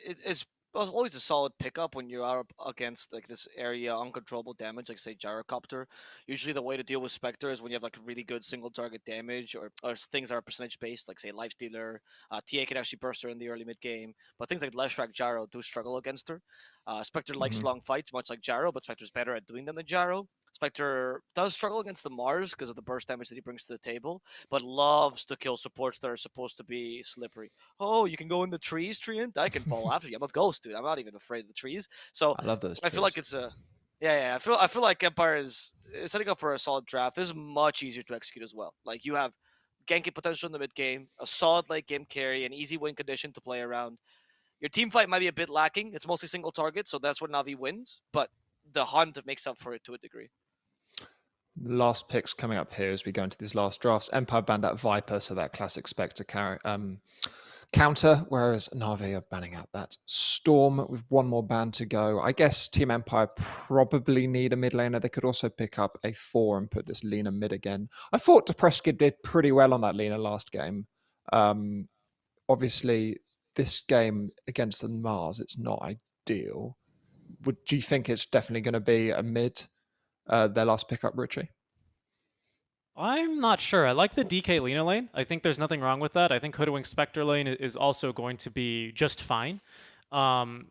it's always a solid pickup when you are up against like this area uncontrollable damage, like say gyrocopter. Usually the way to deal with Spectre is when you have like really good single target damage or things that are percentage based, like say Lifestealer. TA can actually burst her in the early mid game, but things like Leshrac Gyro do struggle against her. Spectre likes Mhm. long fights, much like Gyro, but Spectre's better at doing them than Gyro. Spectre does struggle against the Mars because of the burst damage that he brings to the table, but loves to kill supports that are supposed to be slippery. Oh, you can go in the trees, Treant? I can fall after you. I'm a ghost, dude. I'm not even afraid of the trees. So I love those I feel like trees. it's a yeah. I feel like Empire is setting up for a solid draft. This is much easier to execute as well. Like you have ganking potential in the mid game, a solid late game carry, an easy win condition to play around. Your team fight might be a bit lacking. It's mostly single target, so that's where Navi wins. But the hunt makes up for it to a degree. The last picks coming up here as we go into these last drafts. Empire banned out Viper, so that classic Spectre counter, whereas Navi are banning out that Storm with one more ban to go. I guess Team Empire probably need a mid laner. They could also pick up a 4 and put this Lina mid again. I thought Depresskid did pretty well on that Lina last game. Obviously, this game against the Mars, it's not ideal. Do you think it's definitely going to be a mid, their last pickup, Richie? I'm not sure. I like the DK Lena lane. I think there's nothing wrong with that. I think Hoodwink Spectre lane is also going to be just fine. Um,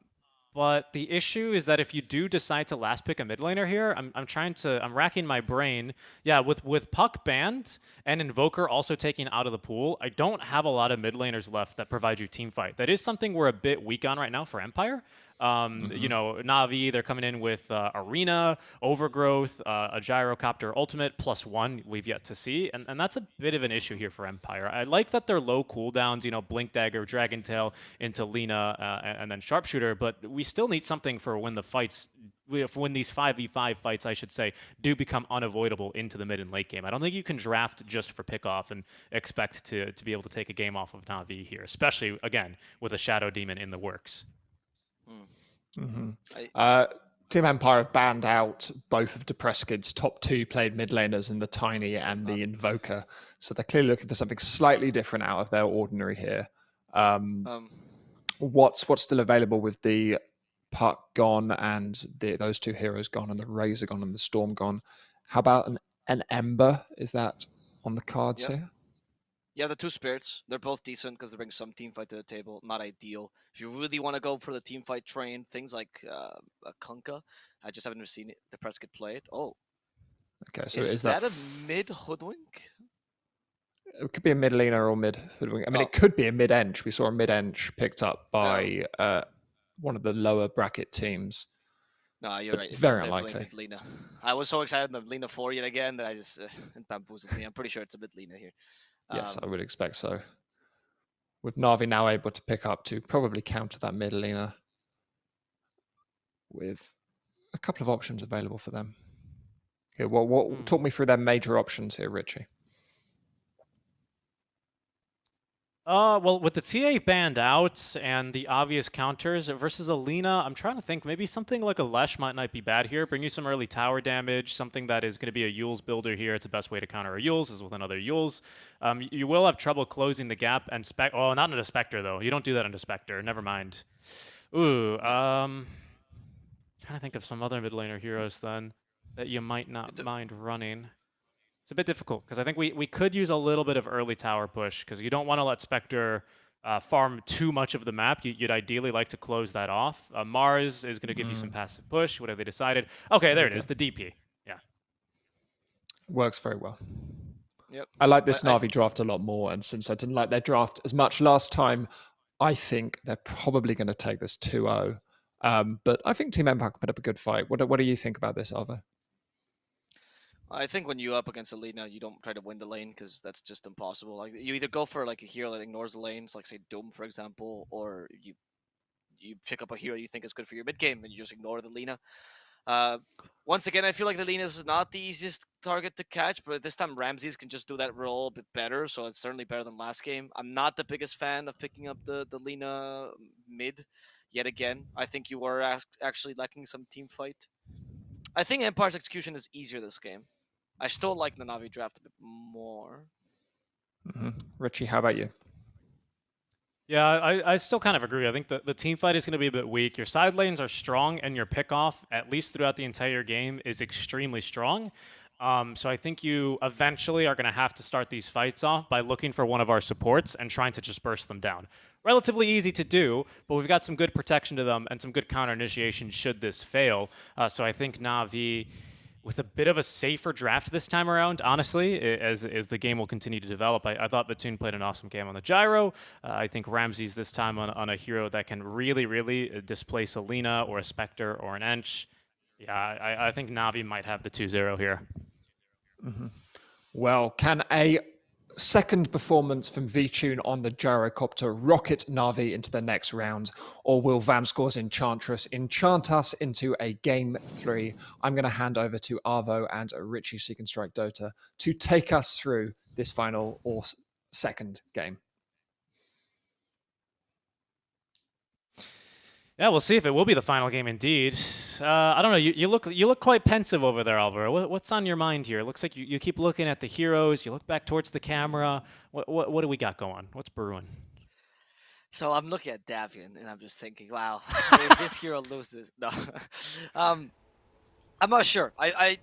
but the issue is that if you do decide to last pick a mid laner here, I'm racking my brain. Yeah, with Puck banned and Invoker also taken out of the pool, I don't have a lot of mid laners left that provide you team fight. That is something we're a bit weak on right now for Empire. You know, Navi, they're coming in with Arena, Overgrowth, a Gyrocopter Ultimate, +1 we've yet to see. And that's a bit of an issue here for Empire. I like that they're low cooldowns, you know, Blink Dagger, Dragon Tail into Lina, and then Sharpshooter, but we still need something for when the fights, when these 5v5 fights, I should say, do become unavoidable into the mid and late game. I don't think you can draft just for pickoff and expect to be able to take a game off of Navi here, especially, again, with a Shadow Demon in the works. Team Empire have banned out both of Depresskid's top 2 played mid laners in the Tiny and the Invoker. So they're clearly looking for something slightly different out of their ordinary here. What's still available with the Puck gone and those 2 heroes gone and the Razor gone and the Storm gone? How about an Ember? Is that on the cards here? Yeah, the 2 spirits, they're both decent because they bring some team fight to the table. Not ideal. If you really want to go for the team fight train, things like a Kunkka, I just haven't seen it. The press get played. Oh, okay. So is that a mid Hoodwink? It could be a mid laner or mid Hoodwink. I mean, it could be a mid ench. We saw a mid ench picked up by one of the lower bracket teams. No, you're right. It's very unlikely. Mid Lina. I was so excited in the Lina 4 yet again that I just bamboozled me. I'm pretty sure it's a mid Lina here. Yes, I would expect so. With Navi now able to pick up to probably counter that mid laner with a couple of options available for them. Okay, well, talk me through their major options here, Richie. Well, with the TA banned out and the obvious counters versus Alina, I'm trying to think maybe something like a Lesh might not be bad here. Bring you some early tower damage, something that is going to be a Yules builder here. It's the best way to counter a Yules is with another Yules. You will have trouble closing the gap and oh, not into Spectre though. You don't do that into Spectre. Never mind. Ooh, trying to think of some other mid laner heroes then that you might not mind running. It's a bit difficult because I think we could use a little bit of early tower push because you don't want to let Spectre farm too much of the map. You'd ideally like to close that off. Mars is going to give you some passive push. What have they decided? Okay, there it is, the DP. Yeah. Works very well. Yep. I like this Navi draft a lot more, and since I didn't like their draft as much last time, I think they're probably going to take this 2-0. But I think Team Empire can put up a good fight. What do you think about this, Avo? I think when you up against Alina, you don't try to win the lane because that's just impossible. Like you either go for like a hero that ignores the lanes, like say Doom for example, or you pick up a hero you think is good for your mid game and you just ignore the Lina. Once again, I feel like the Lina is not the easiest target to catch, but this time Ramses can just do that role a bit better, so it's certainly better than last game. I'm not the biggest fan of picking up the Lina mid yet again. I think you were actually lacking some team fight. I think Empire's execution is easier this game. I still like the Navi draft a bit more. Richie, how about you? Yeah, I still kind of agree. I think the team fight is going to be a bit weak. Your side lanes are strong, and your pickoff, at least throughout the entire game, is extremely strong. So I think you eventually are going to have to start these fights off by looking for one of our supports and trying to just burst them down. Relatively easy to do, but we've got some good protection to them and some good counter initiation should this fail. So I think Navi, with a bit of a safer draft this time around, honestly, as the game will continue to develop. I thought Vatoon played an awesome game on the gyro. I think Ramses this time on a hero that can really displace a Lina or a Spectre or an Ench. Yeah, I think Navi might have the 2-0 here. Well, can a second performance from Vtune on the gyrocopter rocket Navi into the next round, or will Vanscore's Enchantress enchant us into a game 3? I'm going to hand over to Avo and Richie SeekNStrike Dota to take us through this final or second game. Yeah, we'll see if it will be the final game indeed. I don't know. You look quite pensive over there, Alvaro. What's on your mind here? It looks like you keep looking at the heroes. You look back towards the camera. What do we got going? What's brewing? So I'm looking at Davian and I'm just thinking, wow, if this hero loses, no. I'm not sure. I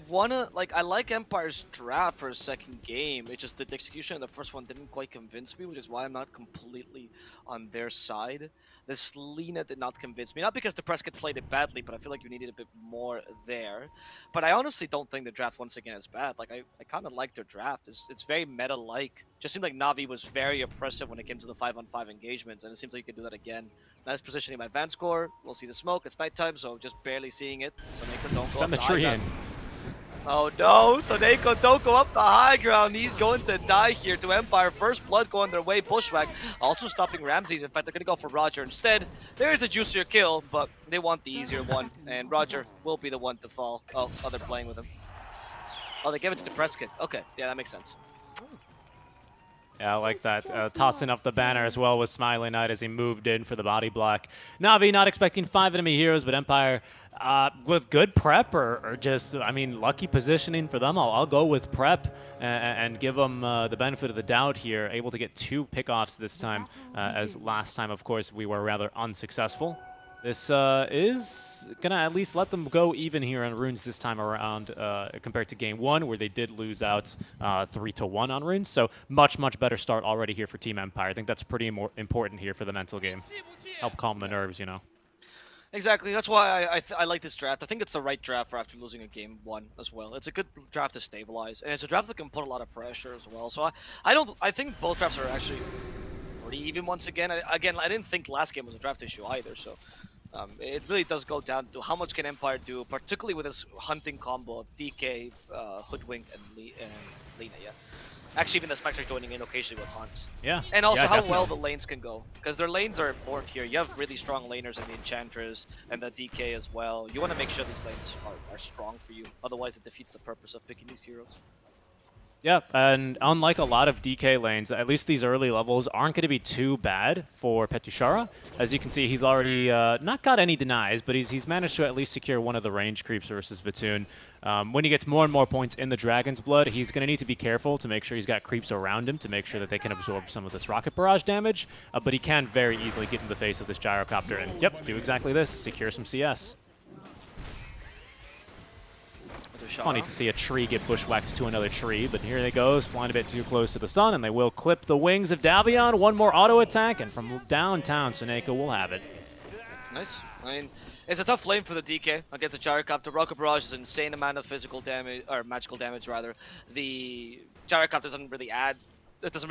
wanna I like Empire's draft for a second game. It's just that the execution of the first one didn't quite convince me, which is why I'm not completely on their side. This Lina did not convince me, not because the Prescott played it badly, but I feel like you needed a bit more there. But I honestly don't think the draft once again is bad. Like I kind of like their draft. It's very meta-like. Just seemed like Navi was very oppressive when it came to the 5-on-5 engagements, and it seems like you can do that again. Nice positioning by Vanscore. We'll see the smoke. It's nighttime, so just barely seeing it. So Neko don't go Send the tree in. Oh no, so Neko don't go up the high ground. He's going to die here to Empire. First blood going their way. Bushwhack also stopping Ramses. In fact, they're going to go for Roger instead. There's a juicier kill, but they want the easier one. And Roger will be the one to fall. Oh, they're playing with him. Oh, they gave it to the Prescott. Okay, yeah, that makes sense. Yeah, I like that. Tossing up the banner as well with Smiling Knight as he moved in for the body block. Navi not expecting 5 enemy heroes, but Empire with good prep or just, I mean, lucky positioning for them. I'll go with prep and give them the benefit of the doubt here. Able to get 2 pickoffs this time, as last time, of course, we were rather unsuccessful. This is going to at least let them go even here on runes this time around compared to game 1 where they did lose out 3-1 on runes. So much better start already here for Team Empire. I think that's pretty important here for the mental game. Help calm the nerves, you know. Exactly. That's why I like this draft. I think it's the right draft for after losing a game 1 as well. It's a good draft to stabilize, and it's a draft that can put a lot of pressure as well. So I think both drafts are actually pretty even once again. I didn't think last game was a draft issue either, so it really does go down to how much can Empire do, particularly with this hunting combo of DK, Hoodwink, and Lina, yeah. Actually, even the Spectre joining in occasionally with Hunts. Yeah. And also how definitely. well the lanes can go, because their lanes are important here. You have really strong laners in the Enchantress and the DK as well. You want to make sure these lanes are strong for you, otherwise it defeats the purpose of picking these heroes. Yeah, and unlike a lot of DK lanes, at least these early levels aren't going to be too bad for Petushara. As you can see, he's already not got any denies, but he's managed to at least secure one of the range creeps versus Vatoon. When he gets more and more points in the Dragon's Blood, he's going to need to be careful to make sure he's got creeps around him to make sure that they can absorb some of this rocket barrage damage, but he can very easily get in the face of this gyrocopter and, yep, do exactly this, secure some CS. Funny to see a tree get bushwhacked to another tree, but here they goes, flying a bit too close to the sun, and they will clip the wings of Davion. One more auto attack, and from downtown, Seneko will have it. Nice. I mean, it's a tough lane for the DK against the gyrocopter. Rocket barrage is an insane amount of physical damage, or magical damage rather. The gyrocopter doesn't really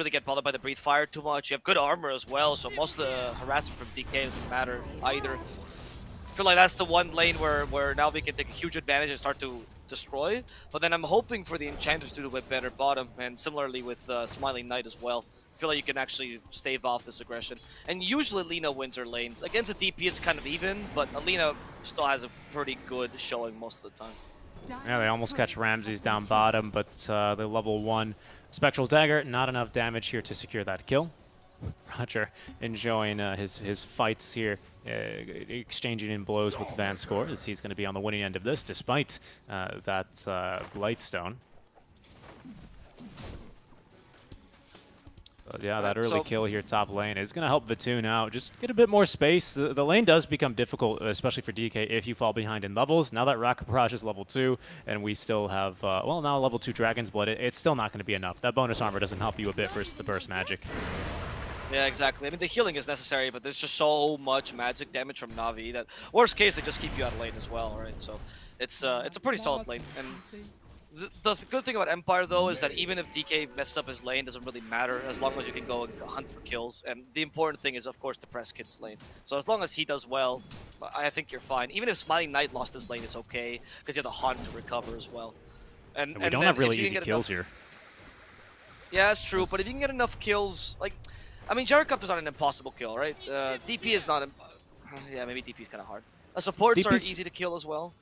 get bothered by the breathe fire too much. You have good armor as well, so most of the harassment from DK doesn't matter either. I feel like that's the one lane where now we can take a huge advantage and start to destroy, but then I'm hoping for the Enchanters to do a bit better bottom, and similarly with Smiling Knight as well. I feel like you can actually stave off this aggression. And usually Lina wins her lanes. Against a DP it's kind of even, but Alina still has a pretty good showing most of the time. Yeah, they almost catch Ramses down bottom, but the level 1 Spectral Dagger, not enough damage here to secure that kill. Roger enjoying his fights here, exchanging in blows with Vanscore, as he's going to be on the winning end of this, despite that Blightstone. Yeah, that Right, early so- kill here top lane is going to help Vitoon out. Just get a bit more space. The lane does become difficult, especially for DK, if you fall behind in levels. Now that Rocket Barrage is level 2, and we still have, well, now level 2 Dragon's Blood, it's still not going to be enough. That bonus armor doesn't help you a bit versus the burst magic. Yeah, exactly. I mean, the healing is necessary, but there's just so much magic damage from Navi that, worst case, they just keep you out of lane as well, right? So it's a pretty solid lane. And the good thing about Empire, though, is that even if DK messes up his lane, doesn't really matter as long as you can go and hunt for kills. And the important thing is, of course, to press Kid's lane. So as long as he does well, I think you're fine. Even if Smiling Knight lost his lane, it's okay, because you have the Haunt to recover as well. And we don't have really easy kills here. Yeah, that's true, but if you can get enough kills, like, I mean, Gyrocopter's not an impossible kill, right? DP is not, yeah, maybe DP is kind of hard. Supports are easy to kill as well.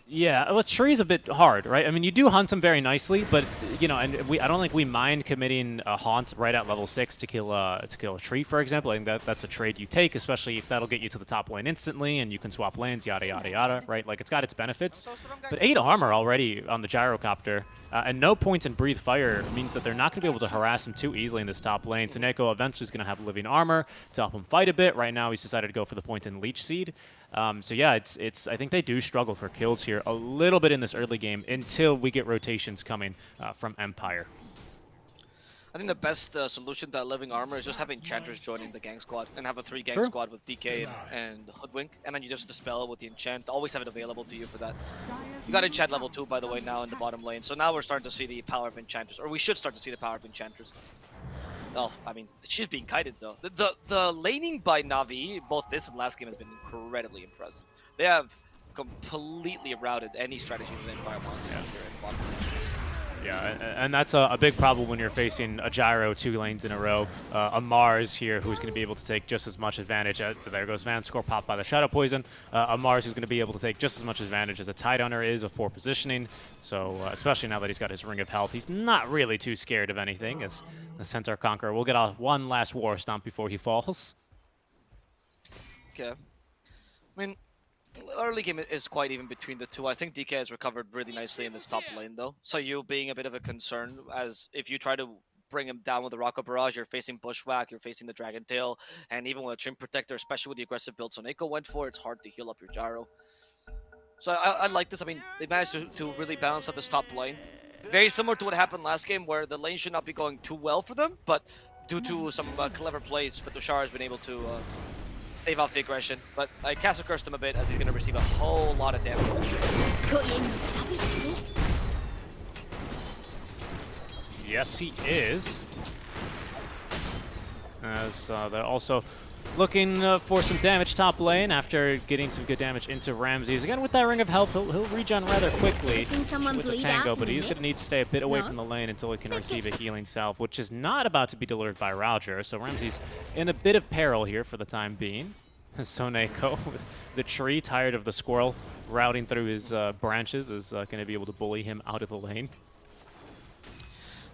Yeah, well, Tree's a bit hard, right? I mean, you do hunt him very nicely, but you know, and I don't think we mind committing a haunt right at level 6 to kill a tree, for example. I think that's a trade you take, especially if that'll get you to the top lane instantly, and you can swap lanes, yada yada yada, right? Like, it's got its benefits. But 8 armor already on the Gyrocopter, and no points in Breathe Fire means that they're not going to be able to harass him too easily in this top lane. So Neko eventually is going to have living armor to help him fight a bit. Right now, he's decided to go for the point in Leech Seed. So yeah, it's. I think they do struggle for kills here a little bit in this early game until we get rotations coming from Empire. I think the best solution to that living armor is just having Enchanters joining the gang squad and have a 3 gang squad with DK and Hoodwink, and then you just dispel with the enchant. Always have it available to you for that. You got enchant level 2, by the way, now in the bottom lane, so now we're starting to see the power of Enchanters, or we should start to see the power of Enchanters. Oh, I mean, she's being kited though. The laning by Navi, both this and last game, has been incredibly impressive. They have completely routed any strategy with Empire monster here in the bottom lane. Yeah, and that's a big problem when you're facing a Gyro 2 lanes in a row. A Mars here who's going to be able to take just as much advantage. There goes Vanscore, popped by the Shadow Poison. A Mars who's going to be able to take just as much advantage as a Tidehunter is of poor positioning. So, especially now that he's got his Ring of Health, he's not really too scared of anything as the Centaur Conqueror will get one last War Stomp before he falls. Okay. I mean, early game is quite even between the two. I think DK has recovered really nicely in this top lane, though. So you being a bit of a concern, as if you try to bring him down with the Rocket Barrage, you're facing Bushwhack, you're facing the Dragon Tail, and even with a Trim Protector, especially with the aggressive build Soneko went for, it's hard to heal up your Gyro. So I like this. I mean, they managed to really balance out this top lane. Very similar to what happened last game, where the lane should not be going too well for them, but due to some clever plays, but Tushar has been able to stave off the aggression, but I Castle Cursed him a bit as he's going to receive a whole lot of damage. Yes, he is. As they're also looking for some damage top lane after getting some good damage into Ramses. Again, with that Ring of Health, he'll regen rather quickly with the Tango, but he's going to need to stay a bit away from the lane until he can receive a healing salve, which is not about to be delivered by Roger. So Ramses in a bit of peril here for the time being. Soneko, the tree, tired of the squirrel routing through his branches, is going to be able to bully him out of the lane.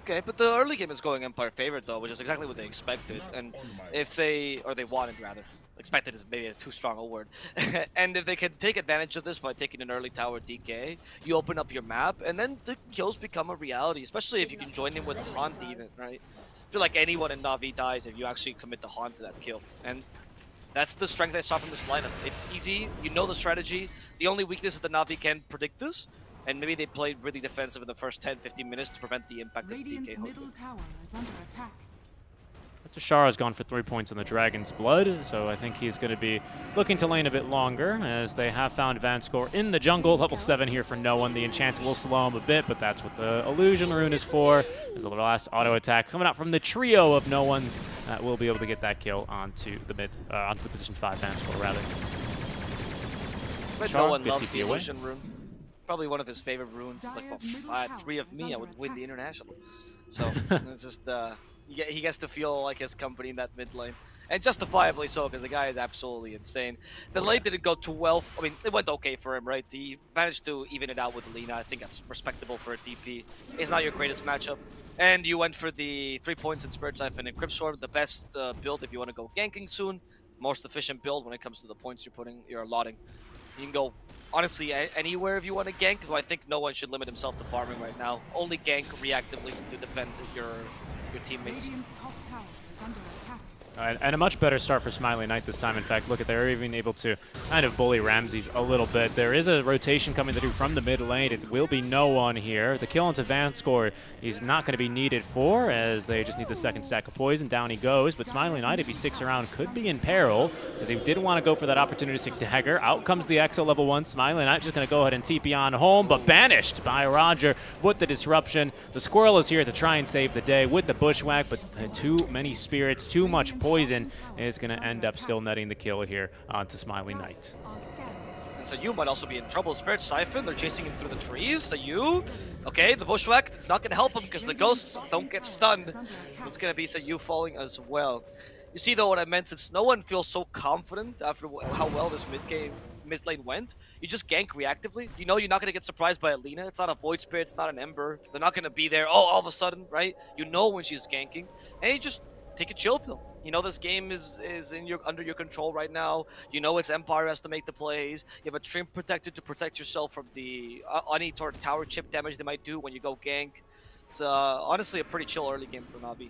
Okay, but the early game is going Empire favorite though, which is exactly what they expected. And if they wanted rather. Expected is maybe a too strong a word. And if they can take advantage of this by taking an early tower DK, you open up your map, and then the kills become a reality, especially if you can join in with Haunt even, right? I feel like anyone in Navi dies if you actually commit the Haunt to that kill. And that's the strength I saw from this lineup. It's easy, you know the strategy. The only weakness is that Navi can predict this. And maybe they played really defensive in the first 10-15 minutes to prevent the impact of DK. Middle tower is under attack. Tushar has gone for 3 points in the Dragon's Blood, so I think he's going to be looking to lane a bit longer, as they have found Vanscore in the jungle. Level 7 here for no one. The enchant will slow him a bit, but that's what the Illusion Rune is for. There's a last auto attack coming out from the trio of no ones. Will be able to get that kill onto the onto the position 5 Vanscore, rather. But no one loves the Illusion Rune. Probably one of his favorite runes. It's like, well, if I had 3 of me, I would win the International. So, it's just, he gets to feel like his company in that mid lane. And justifiably so, because the guy is absolutely insane. The lane didn't go too well. I mean, it went okay for him, right? He managed to even it out with Lina. I think that's respectable for a DP. It's not your greatest matchup. And you went for the 3 points in Spirit Siphon and Crypt Sword, the best build if you want to go ganking soon. Most efficient build when it comes to the points you're allotting. You can go, honestly, anywhere if you want to gank, though I think no one should limit himself to farming right now. Only gank reactively to defend your teammates. Radiant's top tower is under attack. And a much better start for Smiley Knight this time. In fact, look at they're even able to kind of bully Ramses a little bit. There is a rotation coming through from the mid lane. It will be no one here. The kill onto Vanscore is not going to be needed for, as they just need the second stack of poison. Down he goes, but Smiley Knight, if he sticks around, could be in peril, because he didn't want to go for that opportunistic dagger. Out comes the Exo level 1. Smiley Knight just going to go ahead and TP on home, but banished by Roger with the disruption. The Squirrel is here to try and save the day with the Bushwhack, but too many spirits, too much poison is going to end up still netting the kill here onto Smiley Knight. And so you might also be in trouble. Spirit Siphon, they're chasing him through the trees. So you, okay, the Bushwhack, it's not going to help him because the ghosts don't get stunned. It's going to be you falling as well. You see though what I meant, since no one feels so confident after how well this mid lane went, you just gank reactively. You know you're not going to get surprised by Alina. It's not a Void Spirit, it's not an Ember. They're not going to be there, oh, all of a sudden, right? You know when she's ganking. And you just take a chill pill. You know this game is under your control right now. You know it's Empire has to make the plays. You have a Trim Protector to protect yourself from the any sort of tower chip damage they might do when you go gank. It's honestly a pretty chill early game for NaVi.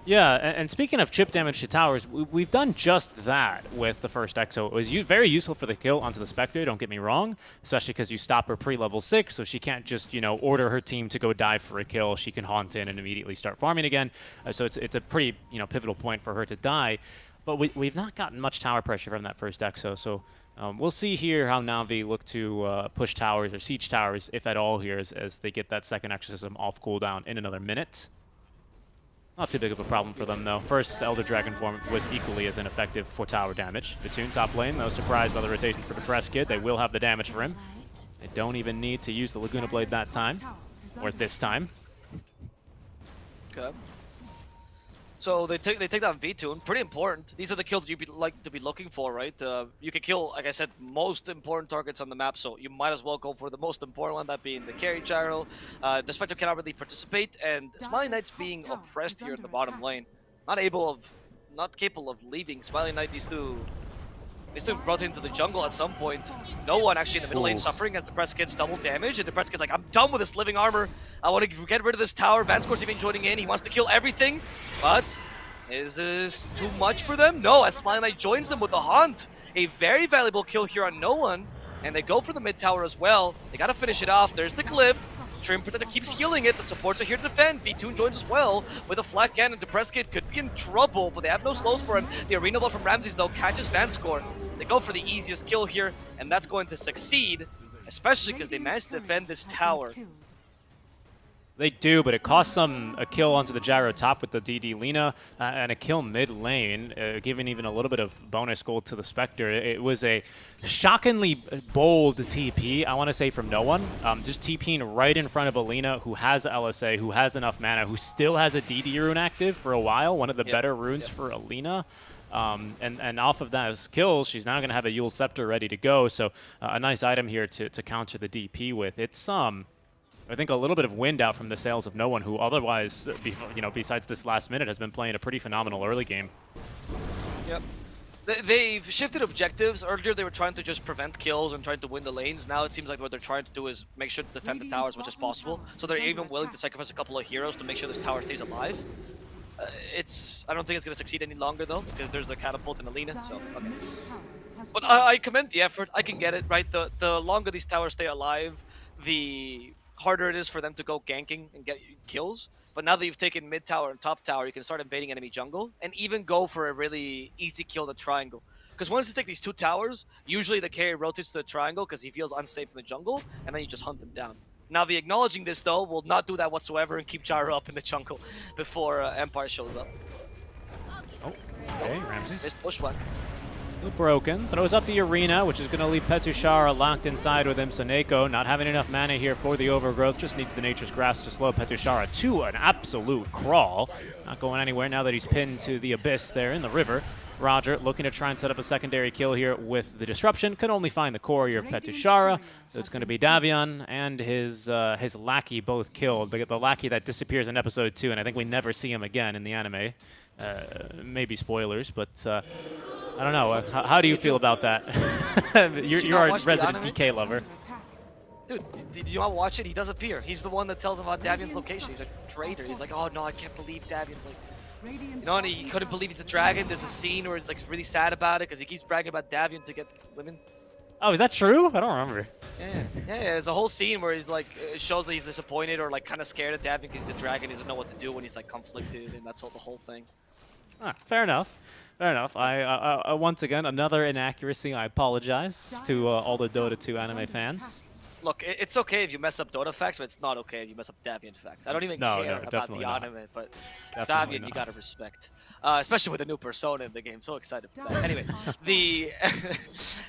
Yeah, and speaking of chip damage to towers, we've done just that with the first Exo. It was very useful for the kill onto the Spectre, don't get me wrong, especially because you stop her pre-level 6, so she can't just, order her team to go dive for a kill. She can haunt in and immediately start farming again, so it's a pretty, pivotal point for her to die. But we've not gotten much tower pressure from that first Exo, so we'll see here how NaVi look to push towers or siege towers, if at all, here as they get that second exorcism off cooldown in another minute. Not too big of a problem for them, though. First Elder Dragon form was equally as ineffective for tower damage. Vitoon top lane, though, surprised by the rotation for Depressed Kid. They will have the damage for him. They don't even need to use the Laguna Blade that time, or this time. Okay. So they take down Vitoon, pretty important. These are the kills you'd like to be looking for, right? You can kill, like I said, most important targets on the map, so you might as well go for the most important one, that being the carry gyro. The Spectre cannot really participate, and Smiley Knight's being oppressed here in the bottom lane. Not capable of leaving. Smiley Knight needs to be brought into the jungle at some point. No one actually in the middle lane suffering as Depressed Kid's double damage, and Depressed Kid's like, I'm done with this living armor. I want to get rid of this tower. Vanscore's even joining in. He wants to kill everything, but is this too much for them? No, as Smiley Knight joins them with a haunt. A very valuable kill here on no one, and they go for the mid tower as well. They got to finish it off. There's the glyph. Trim Protector keeps healing it. The supports are here to defend. Vitoon joins as well with a flat cannon. Depressed Kid could be in trouble, but they have no slows for him. The arena ball from Ramses, though, catches Vanscore. So they go for the easiest kill here, and that's going to succeed, especially because they managed to defend this tower. They do, but it costs them a kill onto the gyro top with the DD Lina and a kill mid lane, giving even a little bit of bonus gold to the Spectre. It was a shockingly bold TP, I want to say, from no one. Just TPing right in front of Alina, who has LSA, who has enough mana, who still has a DD rune active for a while, one of the better runes for Alina. And off of those kills, she's now going to have a Yule Scepter ready to go, so a nice item here to counter the DP with. It's I think a little bit of wind out from the sails of no one, who otherwise, besides this last minute, has been playing a pretty phenomenal early game. Yep. They've shifted objectives. Earlier they were trying to just prevent kills and trying to win the lanes. Now it seems like what they're trying to do is make sure to defend the tower as much as possible. So they're even willing to sacrifice a couple of heroes to make sure this tower stays alive. I don't think it's going to succeed any longer though, because there's a catapult in Alina. So okay. But I commend the effort. I can get it, right? The longer these towers stay alive, the harder it is for them to go ganking and get kills. But now that you've taken mid tower and top tower, you can start invading enemy jungle and even go for a really easy kill the triangle. Because once you take these two towers, usually the carry rotates to the triangle because he feels unsafe in the jungle, and then you just hunt them down. NaVi acknowledging this though will not do that whatsoever and keep gyro up in the jungle before Empire shows up. Oh, okay, Ramses. Missed Bushwhack. Broken. Throws up the arena, which is going to leave Petushara locked inside with him. Soneko not having enough mana here for the overgrowth. Just needs the Nature's Grasp to slow Petushara to an absolute crawl. Not going anywhere now that he's pinned to the abyss there in the river. Roger looking to try and set up a secondary kill here with the disruption. Can only find the courier of Petushara. So it's going to be Davion and his lackey both killed. The lackey that disappears in episode 2, and I think we never see him again in the anime. Maybe spoilers, but I don't know. How do you feel about that? you're a resident DK lover. Dude, did you not watch it? He does appear. He's the one that tells him about Davian's location. He's a traitor. He's like, oh no, I can't believe Davian's like, you know, and he couldn't believe he's a dragon. There's a scene where he's like really sad about it because he keeps bragging about Davian to get women. Oh, is that true? I don't remember. Yeah. There's a whole scene where he's like, it shows that he's disappointed or like kind of scared of Davian because he's a dragon. He doesn't know what to do when he's like conflicted, and that's all the whole thing. Ah, fair enough. Fair enough. I once again, another inaccuracy. I apologize to all the Dota 2 anime fans. Look, it's okay if you mess up Dota facts, but it's not okay if you mess up Davian facts. I don't even care about the anime, but Davian you gotta respect. Especially with a new persona in the game. So excited for that. Anyway, the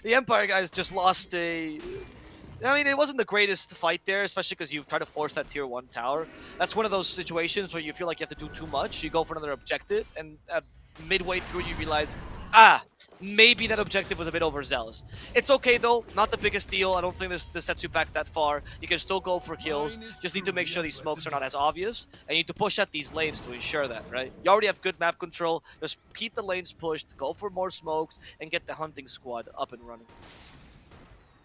Empire guys just lost a... I mean, it wasn't the greatest fight there, especially because you try to force that tier 1 tower. That's one of those situations where you feel like you have to do too much. You go for another objective, and midway through you realize, maybe that objective was a bit overzealous. It's okay though, not the biggest deal. I don't think this sets you back that far. You can still go for kills. Just need to make sure these smokes are not as obvious. And you need to push out these lanes to ensure that, right? You already have good map control. Just keep the lanes pushed, go for more smokes, and get the hunting squad up and running.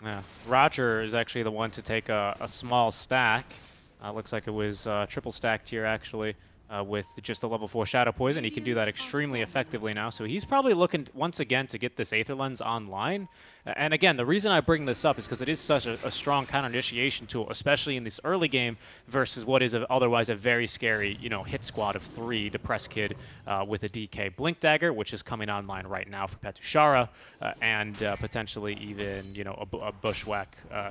Yeah, Roger is actually the one to take a small stack. Looks like it was triple stacked here actually. With just the level 4 Shadow Poison. He can do that extremely effectively now, so he's probably looking once again to get this Aether Lens online. And again, the reason I bring this up is because it is such a strong counter-initiation tool, especially in this early game versus what is otherwise a very scary, you know, hit squad of 3 Depressed Kid with a DK Blink Dagger, which is coming online right now for Petushara, and potentially even, you know, a Bushwhack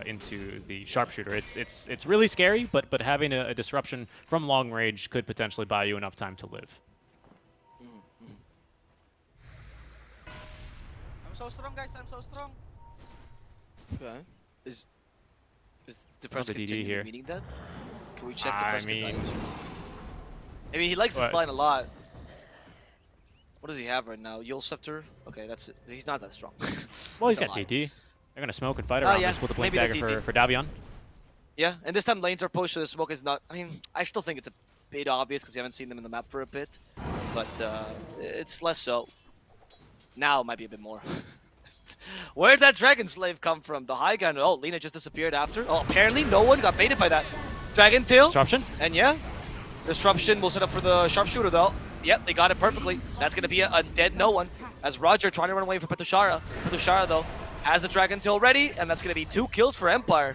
into the Sharpshooter. It's really scary, but having a disruption from long range could potentially buy you enough time to live. I'm so strong, guys. I'm so strong. Okay. Is Depressed Kid DD here meaning that? Can we check Depressed Kid's items? I mean, he likes Well, this line a lot. What does he have right now? Yule Scepter? Okay, that's it. He's not that strong. Well, he's That's got a lie. DD. They're going to smoke and fight around yeah, this with a Blink maybe the Dagger DD. for Davion. Yeah, and this time lanes are pushed, so the smoke is not... I mean, I still think it's a bit obvious because you haven't seen them in the map for a bit. But it's less so. Now it might be a bit more. Where'd that Dragon Slave come from? The high gun. Oh, Lina just disappeared after. Oh, apparently no one got baited by that. Dragon Tail. Disruption? And yeah, Disruption will set up for the Sharpshooter though. Yep, they got it perfectly. That's going to be a dead no one. As Roger trying to run away from Petushara. Petushara though has the Dragon Tail ready, and that's going to be 2 kills for Empire.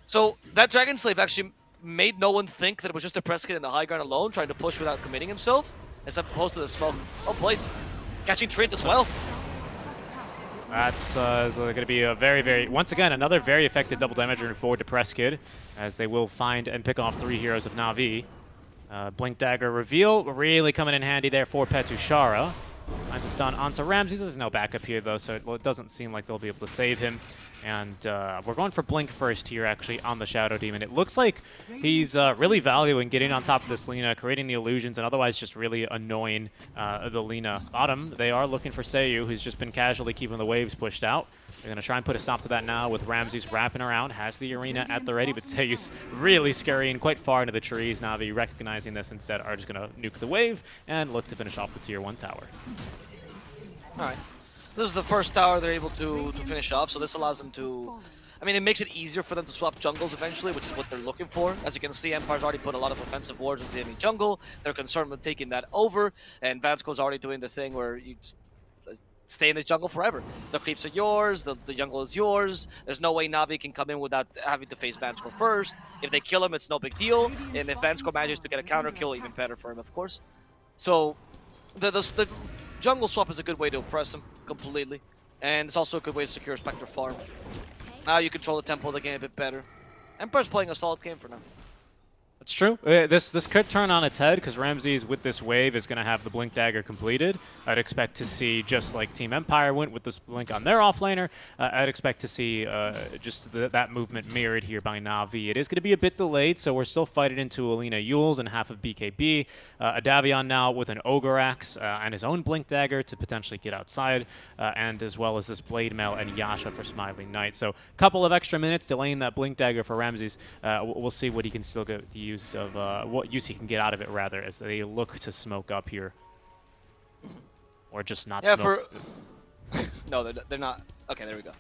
So that Dragon Slave actually made no one think that it was just a Depressed Kid in the high ground alone, trying to push without committing himself, as opposed to the smoke. Oh, played. Catching Trent as well. That's going to be a very, once again, another very effective double damager for Depressed Kid, as they will find and pick off 3 heroes of NaVi. Blink Dagger reveal, really coming in handy there for Petushara. Finds a stun onto Ramses. There's no backup here, though, so it doesn't seem like they'll be able to save him. And we're going for Blink first here, actually, on the Shadow Demon. It looks like he's really valuing getting on top of this Lina, creating the illusions, and otherwise just really annoying the Lina. Bottom, they are looking for Seiyu, who's just been casually keeping the waves pushed out. They're going to try and put a stop to that now with Ramses wrapping around, has the arena at the ready, but Seiyu's really scurrying quite far into the trees. NaVi, recognizing this instead, are just going to nuke the wave and look to finish off the tier 1 tower. All right. This is the first tower they're able to finish off, so this allows them to... I mean, it makes it easier for them to swap jungles eventually, which is what they're looking for. As you can see, Empire's already put a lot of offensive wards with the enemy jungle. They're concerned with taking that over, and Vansco's already doing the thing where you just stay in the jungle forever. The creeps are yours, the jungle is yours. There's no way NaVi can come in without having to face Vansco first. If they kill him, it's no big deal, and if Vansco manages to get a counter kill, even better for him, of course. So, the jungle swap is a good way to oppress him completely, and it's also a good way to secure Spectre farm. Now you control the tempo of the game a bit better. Empire's playing a solid game for now. It's true. This could turn on its head because Ramses with this wave is going to have the Blink Dagger completed. I'd expect to see, just like Team Empire went with this Blink on their offlaner, I'd expect to see just that movement mirrored here by NaVi. It is going to be a bit delayed, so we're still fighting into Alina Yules and half of BKB. A Davion now with an Ogre Axe and his own Blink Dagger to potentially get outside, and as well as this Blade Mail and Yasha for Smiling Knight. So a couple of extra minutes delaying that Blink Dagger for Ramses. We'll see what he can still get use of what use he can get out of it, rather, as they look to smoke up here, or just not smoke. No, they're not. Okay, there we go.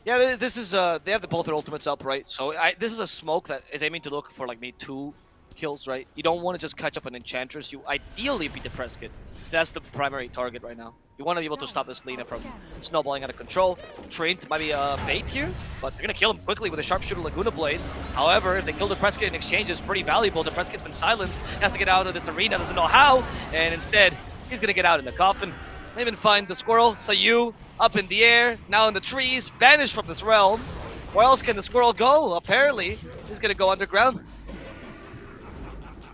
Yeah, this is they have both their ultimates up, right? So this is a smoke that is aiming to look for like maybe 2 kills, right? You don't want to just catch up on Enchantress. You ideally beat the press kit. That's the primary target right now. You want to be able to stop this Lina from snowballing out of control. Trent might be a bait here, but they're gonna kill him quickly with a sharpshooter Laguna Blade. However, if they kill the press kit in exchange, it's pretty valuable. The press kit's been silenced. He has to get out of this arena, doesn't know how, and instead he's gonna get out in the coffin. They even find the squirrel, Sayu, up in the air, now in the trees, banished from this realm. Where else can the squirrel go? Apparently, he's gonna go underground.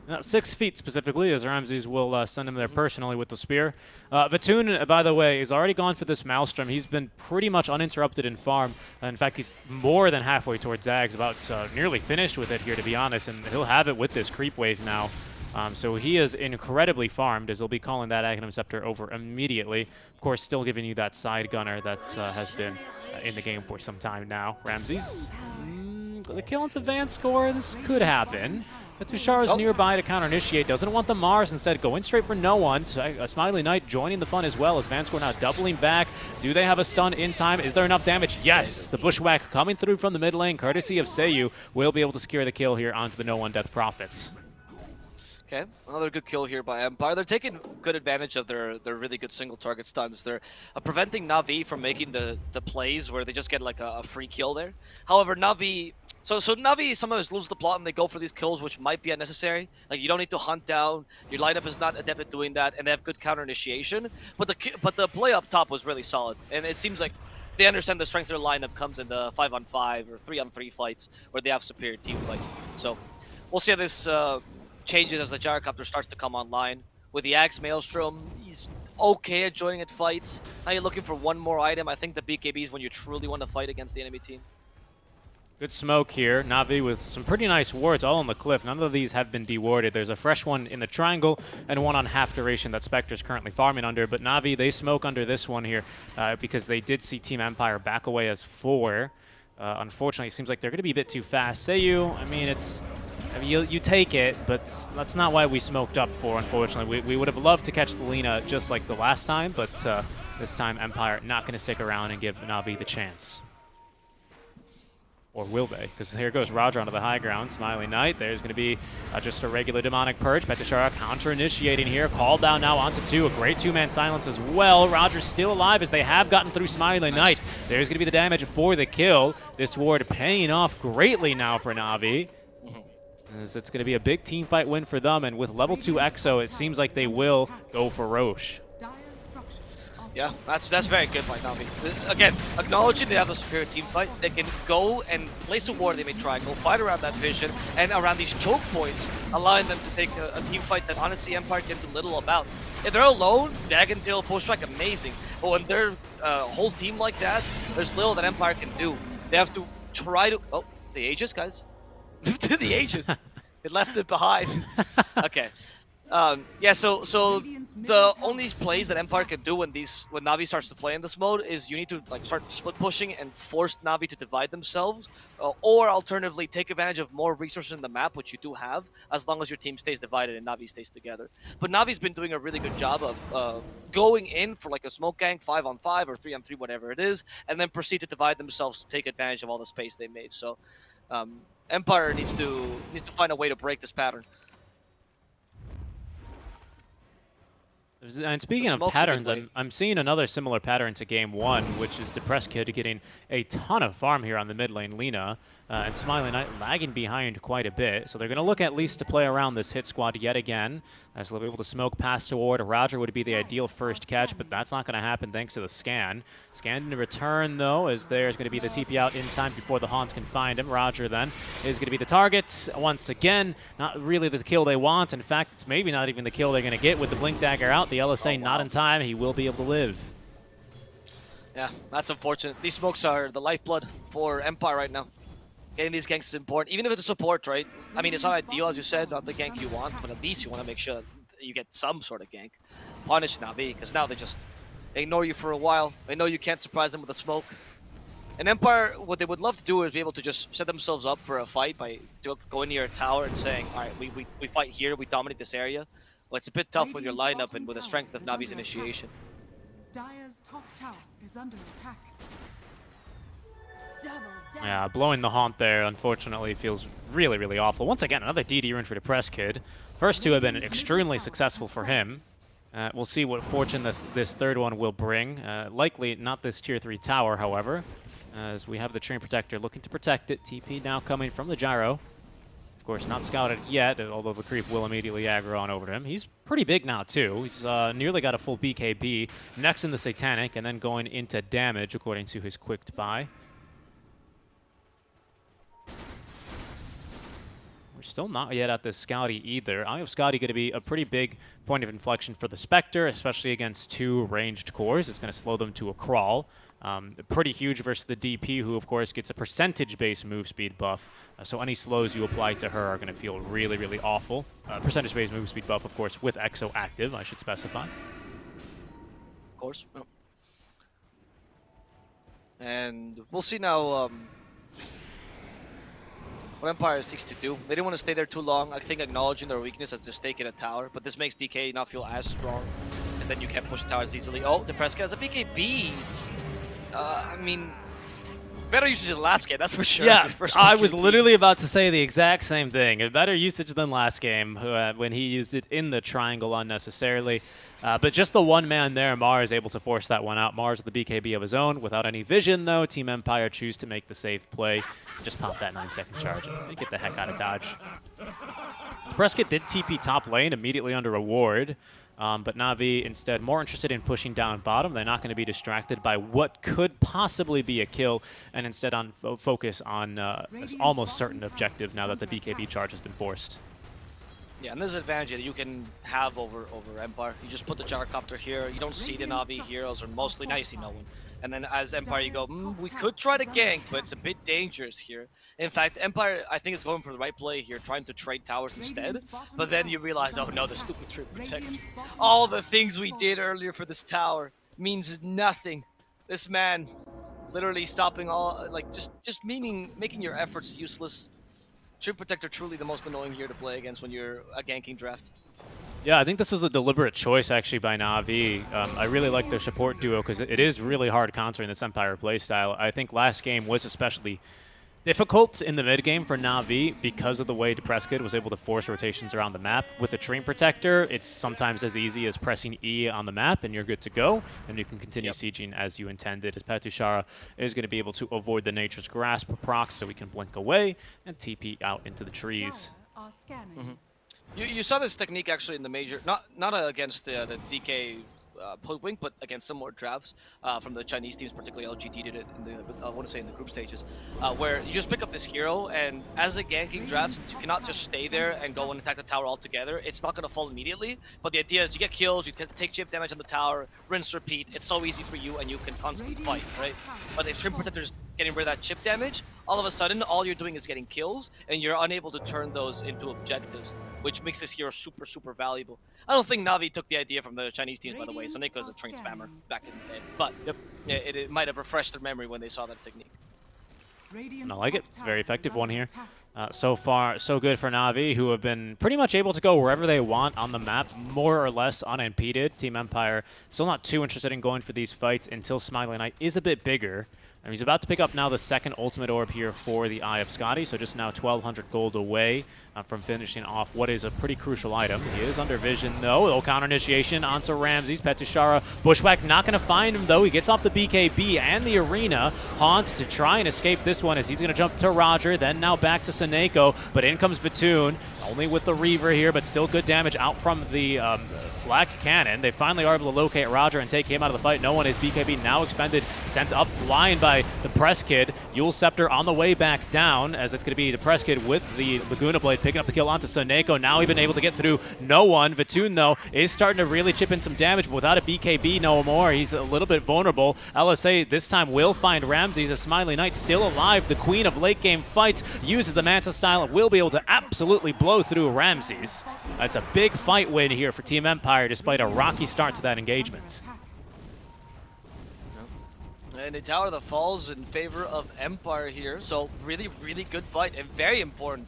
Now, 6 feet specifically, as Ramses will send him there personally with the spear. Vatoon, by the way, is already gone for this Maelstrom. He's been pretty much uninterrupted in farm. In fact, he's more than halfway towards Zags, about nearly finished with it here, to be honest, and he'll have it with this creep wave now. So he is incredibly farmed, as he'll be calling that Aghanim Scepter over immediately. Of course, still giving you that side gunner that has been in the game for some time now. Ramses, the kill into Van score, this could happen. But Tusharo's nearby to counter-initiate, doesn't want the Mars, instead going straight for no one. So, Smiley Knight joining the fun as well, as Vanscore now doubling back. Do they have a stun in time? Is there enough damage? Yes! The Bushwhack coming through from the mid lane, courtesy of Seiyu, will be able to secure the kill here onto the No One Death Prophets. Okay, another good kill here by Empire. They're taking good advantage of their really good single target stuns. They're preventing Navi from making the plays where they just get like a free kill there. However, Navi, so Navi sometimes lose the plot and they go for these kills which might be unnecessary. Like you don't need to hunt down. Your lineup is not adept at doing that, and they have good counter initiation. But the play up top was really solid, and it seems like they understand the strength of their lineup comes in the 5-on-5 or 3-on-3 fights where they have superior team fight. So we'll see how this changes as the gyrocopter starts to come online. With the Axe Maelstrom, he's okay at joining at fights. Now you're looking for one more item. I think the BKB is when you truly want to fight against the enemy team. Good smoke here. Navi with some pretty nice wards all on the cliff. None of these have been dewarded. There's a fresh one in the triangle and one on half duration that Spectre's currently farming under. But Navi, they smoke under this one here because they did see Team Empire back away as 4. Unfortunately, it seems like they're going to be a bit too fast. Seiyu, I mean, you take it, but that's not why we smoked up for, unfortunately. We would have loved to catch the Lina just like the last time, but this time Empire not going to stick around and give Navi the chance. Or will they? Because here goes Roger onto the high ground. Smiley Knight. There's going to be just a regular Demonic Purge. Petishara counter-initiating here. Called down now onto 2. A great 2-man silence as well. Roger's still alive as they have gotten through Smiley Knight. There's going to be the damage for the kill. This ward paying off greatly now for Navi. As it's going to be a big team fight win for them. And with level 2 Exo, it seems like they will go for Roche. Yeah, that's very good by Navi. Again, acknowledging they have a superior team fight, they can go and place a ward they may try, go fight around that vision, and around these choke points, allowing them to take a team fight that honestly Empire can do little about. If they're alone, Dragon Tail, Pushback, amazing. But when they're a whole team like that, there's little that Empire can do. They have to try to... Oh, the Aegis, guys? The Aegis. It left it behind. Okay. Yeah, so the only plays that Empire can do when Navi starts to play in this mode is you need to like start split pushing and force Navi to divide themselves, or alternatively take advantage of more resources in the map, which you do have, as long as your team stays divided and Navi stays together. But Navi's been doing a really good job of going in for like a smoke gank, 5-on-5 or 3-on-3, whatever it is, and then proceed to divide themselves to take advantage of all the space they made. So Empire needs to find a way to break this pattern. And speaking of patterns, I'm seeing another similar pattern to Game 1, which is Depressed Kid getting a ton of farm here on the mid lane, Lina, and Smiley Knight lagging behind quite a bit. So they're going to look at least to play around this hit squad yet again, as they'll be able to smoke past toward. Roger would be the ideal first catch, but that's not going to happen thanks to the scan. Scan in return, though, as there's going to be the TP out in time before the Haunts can find him. Roger, then, is going to be the target. Once again, not really the kill they want. In fact, it's maybe not even the kill they're going to get with the Blink Dagger out. The LSA not in time. He will be able to live. Yeah, that's unfortunate. These smokes are the lifeblood for Empire right now. Getting these ganks is important, even if it's a support, right? I mean, it's not ideal, as you said, not the gank you want, but at least you want to make sure that you get some sort of gank. Punish Navi, because now they just ignore you for a while. They know you can't surprise them with a smoke. And Empire, what they would love to do is be able to just set themselves up for a fight by going near a tower and saying, all right, we fight here, we dominate this area. But it's a bit tough with your lineup and with the strength of Navi's initiation. Dire's top tower is under attack. Yeah, blowing the haunt there, unfortunately, feels really, really awful. Once again, another DD rune for Depressed Kid. First two have been extremely successful for him. We'll see what fortune this third one will bring. Likely not this tier 3 tower, however, as we have the Train Protector looking to protect it. TP now coming from the gyro. Of course, not scouted yet, although the creep will immediately aggro on over to him. He's pretty big now, too. He's nearly got a full BKB. Next in the Satanic, and then going into damage, according to his quick buy. We're still not yet at the Scouty either. Eye of Scouty going to be a pretty big point of inflection for the Spectre, especially against two ranged cores. It's going to slow them to a crawl. Pretty huge versus the DP, who of course gets a percentage-based move speed buff. So any slows you apply to her are going to feel really, really awful. Percentage-based move speed buff, of course, with Exo active, I should specify. Of course. Oh. And we'll see now what Empire seeks to do. They didn't want to stay there too long. I think acknowledging their weakness as just taking a tower, but this makes DK not feel as strong, and then you can't push towers easily. Oh, Depressed Kid has a BKB. I mean, better usage than last game, that's for sure. Yeah, I was literally about to say the exact same thing. A better usage than last game when he used it in the triangle unnecessarily. But just the one man there, Mar is able to force that one out. Mar's with the BKB of his own. Without any vision, though, Team Empire choose to make the safe play. Just pop that 9-second charge and get the heck out of dodge. Prescott did TP top lane immediately under reward. But Navi instead more interested in pushing down bottom. They're not going to be distracted by what could possibly be a kill, and instead on focus on this almost certain objective now that the BKB charge has been forced. Yeah, and this is an advantage that you can have over Empire. You just put the gyrocopter here. You don't see the Navi heroes, or mostly now you see no one. And then as Empire, you go, we could try to gank, but it's a bit dangerous here. In fact, Empire, I think, is going for the right play here, trying to trade towers instead. But then you realize, oh no, the stupid Train Protector. All the things we did earlier for this tower means nothing. This man literally stopping all, like, just making your efforts useless. Train Protector truly the most annoying here to play against when you're a ganking draft. Yeah, I think this is a deliberate choice, actually, by Navi. I really like their support duo because it is really hard countering this Empire playstyle. I think last game was especially difficult in the mid game for Navi because of the way Depressed Kid was able to force rotations around the map. With the Train Protector, it's sometimes as easy as pressing E on the map and you're good to go, and you can continue sieging as you intended, as Patushara is going to be able to avoid the Nature's Grasp proc so we can blink away and TP out into the trees. You saw this technique actually in the major, not against the DK Wing, but against some more drafts from the Chinese teams, particularly LGD did it in the, I want to say in the group stages, where you just pick up this hero, and as a ganking draft, since you cannot just stay there and go and attack the tower altogether, it's not going to fall immediately, but the idea is you get kills, you can take chip damage on the tower, rinse, repeat, it's so easy for you, and you can constantly fight, right? But if Train Protector's getting rid of that chip damage, all of a sudden, all you're doing is getting kills, and you're unable to turn those into objectives, which makes this hero super, super valuable. I don't think Navi took the idea from the Chinese teams, by the way, so Nick was a train spammer back in the day. But it might have refreshed their memory when they saw that technique. I like it. It's a very effective one here. So far, so good for Navi, who have been pretty much able to go wherever they want on the map, more or less unimpeded. Team Empire still not too interested in going for these fights until Smiley Knight is a bit bigger. And he's about to pick up now the second ultimate orb here for the Eye of Scotty, so just now 1,200 gold away from finishing off what is a pretty crucial item. He is under vision, though. Little counter initiation onto Ramses. Patushara Bushwhack not going to find him, though. He gets off the BKB and the arena. Haunt to try and escape this one as he's going to jump to Roger, then now back to Seneko, but in comes Vatoon, only with the Reaver here, but still good damage out from the Flak Cannon. They finally are able to locate Roger and take him out of the fight. No one is BKB now expended, sent up flying by the Press Kid. Yule Scepter on the way back down, as it's going to be the Press Kid with the Laguna Blade picking up the kill onto Seneko. Now even able to get through no one. Vatoon, though, is starting to really chip in some damage, but without a BKB no more. He's a little bit vulnerable. LSA this time will find Ramses, as Smiley Knight still alive. The queen of late game fights uses the Manta style and will be able to absolutely blow through Ramses. That's a big fight win here for Team Empire, despite a rocky start to that engagement. And the tower that falls in favor of Empire here, so really, really good fight and very important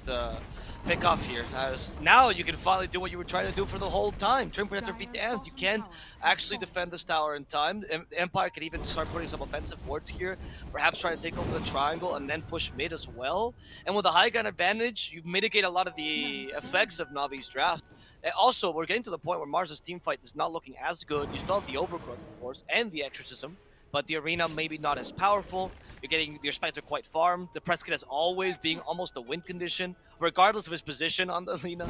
pick off here. As now you can finally do what you were trying to do for the whole time. Twin Protector be damned. You can't actually defend this tower in time. Empire could even start putting some offensive wards here, perhaps try to take over the triangle and then push mid as well. And with the high gun advantage, you mitigate a lot of the effects of Navi's draft. And also, we're getting to the point where Mars's team fight is not looking as good. You still have the Overgrowth, of course, and the Exorcism, but the arena maybe not as powerful. You're getting your Spectre quite farmed. The Presskit as always being almost a win condition, regardless of his position on the arena.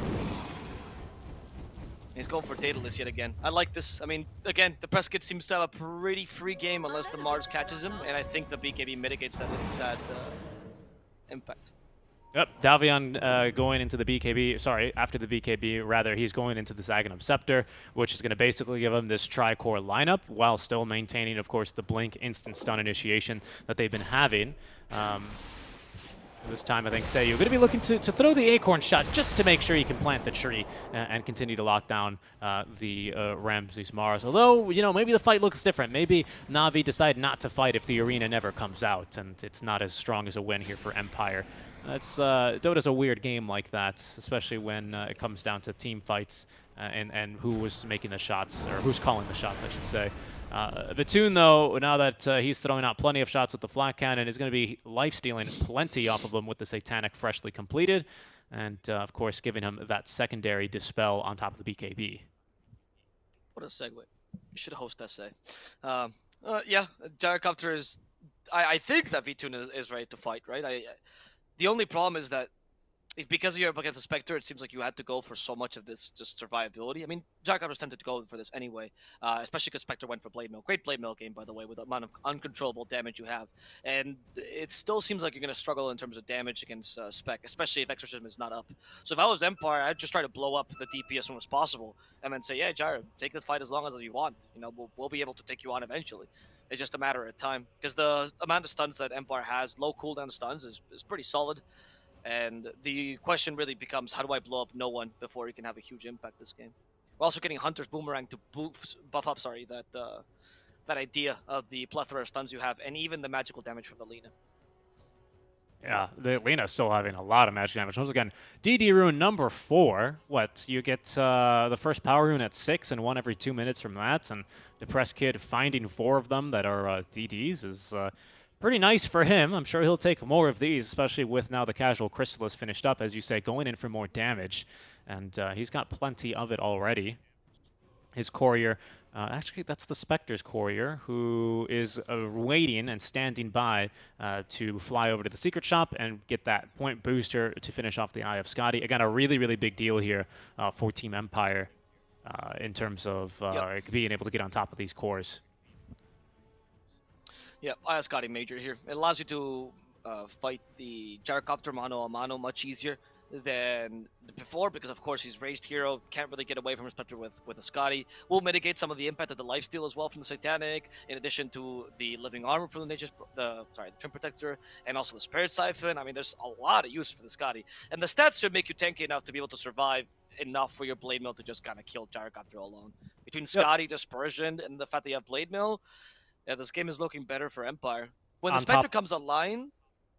He's going for Daedalus yet again. I like this. I mean, again, the Presskit seems to have a pretty free game unless the Mars catches him, and I think the BKB mitigates that impact. Yep, Davion going into the BKB, sorry, after the BKB, rather, he's going into this Aghanim Scepter, which is going to basically give him this tri-core lineup, while still maintaining, of course, the Blink instant stun initiation that they've been having. This time, I think, Seiyu going to be looking to throw the Acorn shot just to make sure he can plant the tree and continue to lock down the Ramses Mars. Although, you know, maybe the fight looks different. Maybe Navi decide not to fight if the arena never comes out, and it's not as strong as a win here for Empire. Dota's a weird game like that, especially when it comes down to team fights and who was making the shots, or who's calling the shots, I should say. Vitoon, though, now that he's throwing out plenty of shots with the flat cannon, is going to be life-stealing plenty off of them with the Satanic freshly completed, and, of course, giving him that secondary dispel on top of the BKB. What a segue. You should host SA. Yeah, Gyrocopter is... I think that Vitoon is ready to fight, right? The only problem is that because you're up against a Spectre, it seems like you had to go for so much of this just survivability. I mean, Gyrocopter's tempted to go for this anyway, especially because Spectre went for Blade Mail. Great Blade Mail game, by the way, with the amount of uncontrollable damage you have. And it still seems like you're going to struggle in terms of damage against Spec, especially if Exorcism is not up. So if I was Empire, I'd just try to blow up the DP as soon as possible, and then say, yeah, Gyro, take the fight as long as you want. You know, we'll be able to take you on eventually. It's just a matter of time. Because the amount of stuns that Empire has, low cooldown stuns, is pretty solid. And the question really becomes, how do I blow up no one before he can have a huge impact this game? We're also getting Hunter's Boomerang to buff up that idea of the plethora of stuns you have, and even the magical damage from the Lina. Yeah, the Lina's still having a lot of magic damage. Once again, DD rune number 4. What, you get the first power rune at 6 and 1 every 2 minutes from that, and Depressed Kid finding 4 of them that are DDs is... pretty nice for him. I'm sure he'll take more of these, especially with now the Casual Chrysalis finished up, as you say, going in for more damage. And he's got plenty of it already. His Courier, actually that's the Spectre's Courier, who is waiting and standing by to fly over to the Secret Shop and get that point booster to finish off the Eye of Scotty. Again, a really, really big deal here for Team Empire in terms of being able to get on top of these cores. Yeah, I Scotty Major here. It allows you to fight the Gyrocopter mano a mano much easier than before, because of course he's raged hero, can't really get away from his Spectre with a Scotty. Will mitigate some of the impact of the lifesteal as well from the Satanic, in addition to the living armor from the Twin Protector, and also the Spirit Siphon. I mean, there's a lot of use for the Scotty, and the stats should make you tanky enough to be able to survive enough for your Blade Mail to just kind of kill Gyrocopter alone. Between Scotty, Dispersion, and the fact that you have Blade Mail, yeah, this game is looking better for Empire. When the Spectre comes online,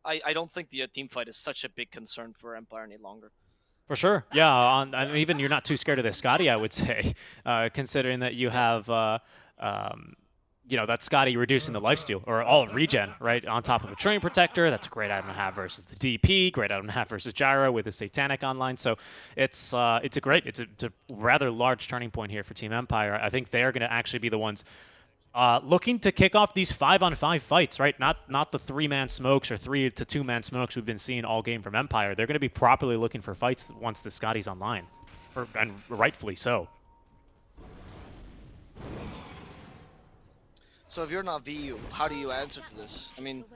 I don't think the team fight is such a big concern for Empire any longer. For sure, yeah. And even you're not too scared of the Scotty, I would say, considering that you have, you know, that Scotty reducing the lifesteal, or all regen, right, on top of a Train Protector. That's a great item to have versus the DP, great item to have versus Gyro with the Satanic online. So it's a rather large turning point here for Team Empire. I think they're going to actually be the ones looking to kick off these 5-on-5 fights, right? Not the 3-man smokes or 3 to 2-man smokes we've been seeing all game from Empire. They're going to be properly looking for fights once the Scotty's online, and rightfully so. So if you're not VU, how do you answer to this? I mean,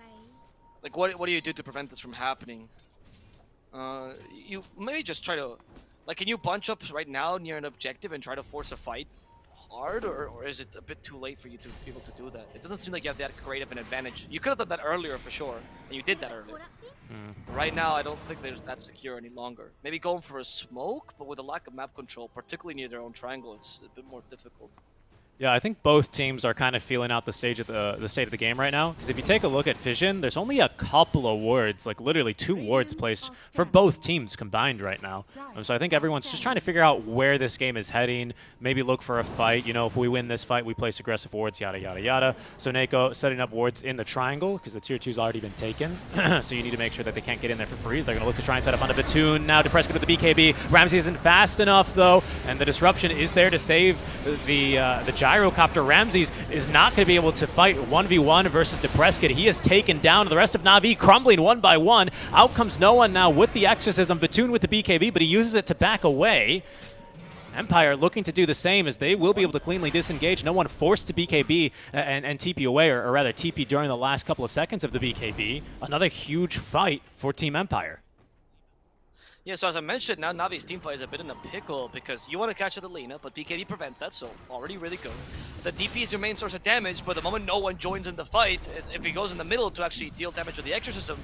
like, what do you do to prevent this from happening? You maybe just try to, like, can you bunch up right now near an objective and try to force a fight hard, or is it a bit too late for you to be able to do that? It doesn't seem like you have that great of an advantage. You could have done that earlier for sure, and you did that earlier. Right now, I don't think there's that secure any longer. Maybe going for a smoke, but with a lack of map control, particularly near their own triangle, it's a bit more difficult. Yeah, I think both teams are kind of feeling out the state of the game right now. Because if you take a look at Vision, there's only a couple of wards, like literally 2 wards placed for both teams combined right now. So I think everyone's just trying to figure out where this game is heading. Maybe look for a fight. You know, if we win this fight, we place aggressive wards, yada yada yada. So Neko setting up wards in the triangle because the tier 2's already been taken. So you need to make sure that they can't get in there for freeze. They're going to look to try and set up onto Batoon. Now Depressed with the BKB. Ramsey isn't fast enough though, and the disruption is there to save the Gyrocopter. Ramses is not going to be able to fight 1v1 versus Depresskid. He is taken down. The rest of Navi crumbling one by one. Out comes no one now with the Exorcism. Batoon with the BKB, but he uses it to back away. Empire looking to do the same as they will be able to cleanly disengage. No one forced to BKB and TP away, or rather TP during the last couple of seconds of the BKB. Another huge fight for Team Empire. Yeah, so as I mentioned, now Navi's teamfight is a bit in a pickle because you want to catch the Lina, but BKB prevents that, so already really good. The DP is your main source of damage, but the moment no one joins in the fight, if he goes in the middle to actually deal damage with the Exorcism,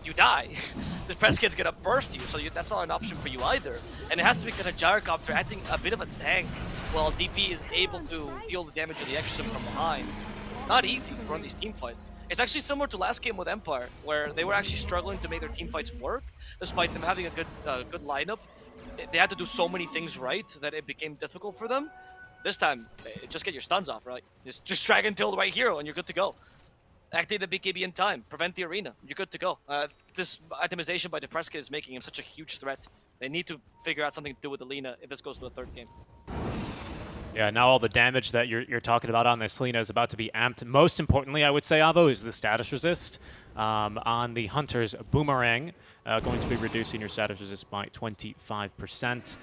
you die. The Presskid's gonna burst you, so that's not an option for you either. And it has to be kind of Gyrocopter acting a bit of a tank, while DP is able to deal the damage with the Exorcism from behind. It's not easy to run these teamfights. It's actually similar to last game with Empire, where they were actually struggling to make their teamfights work, despite them having a good lineup. They had to do so many things right that it became difficult for them. This time, just get your stuns off, right? Just drag and tilt right hero, and you're good to go. Activate the BKB in time, prevent the arena, you're good to go. This itemization by Depresskid is making him such a huge threat. They need to figure out something to do with the Lina if this goes to the third game. Yeah, now all the damage that you're talking about on this Lina is about to be amped. Most importantly, I would say, Avo, is the status resist on the Hunter's Boomerang. Going to be reducing your status resist by 25%.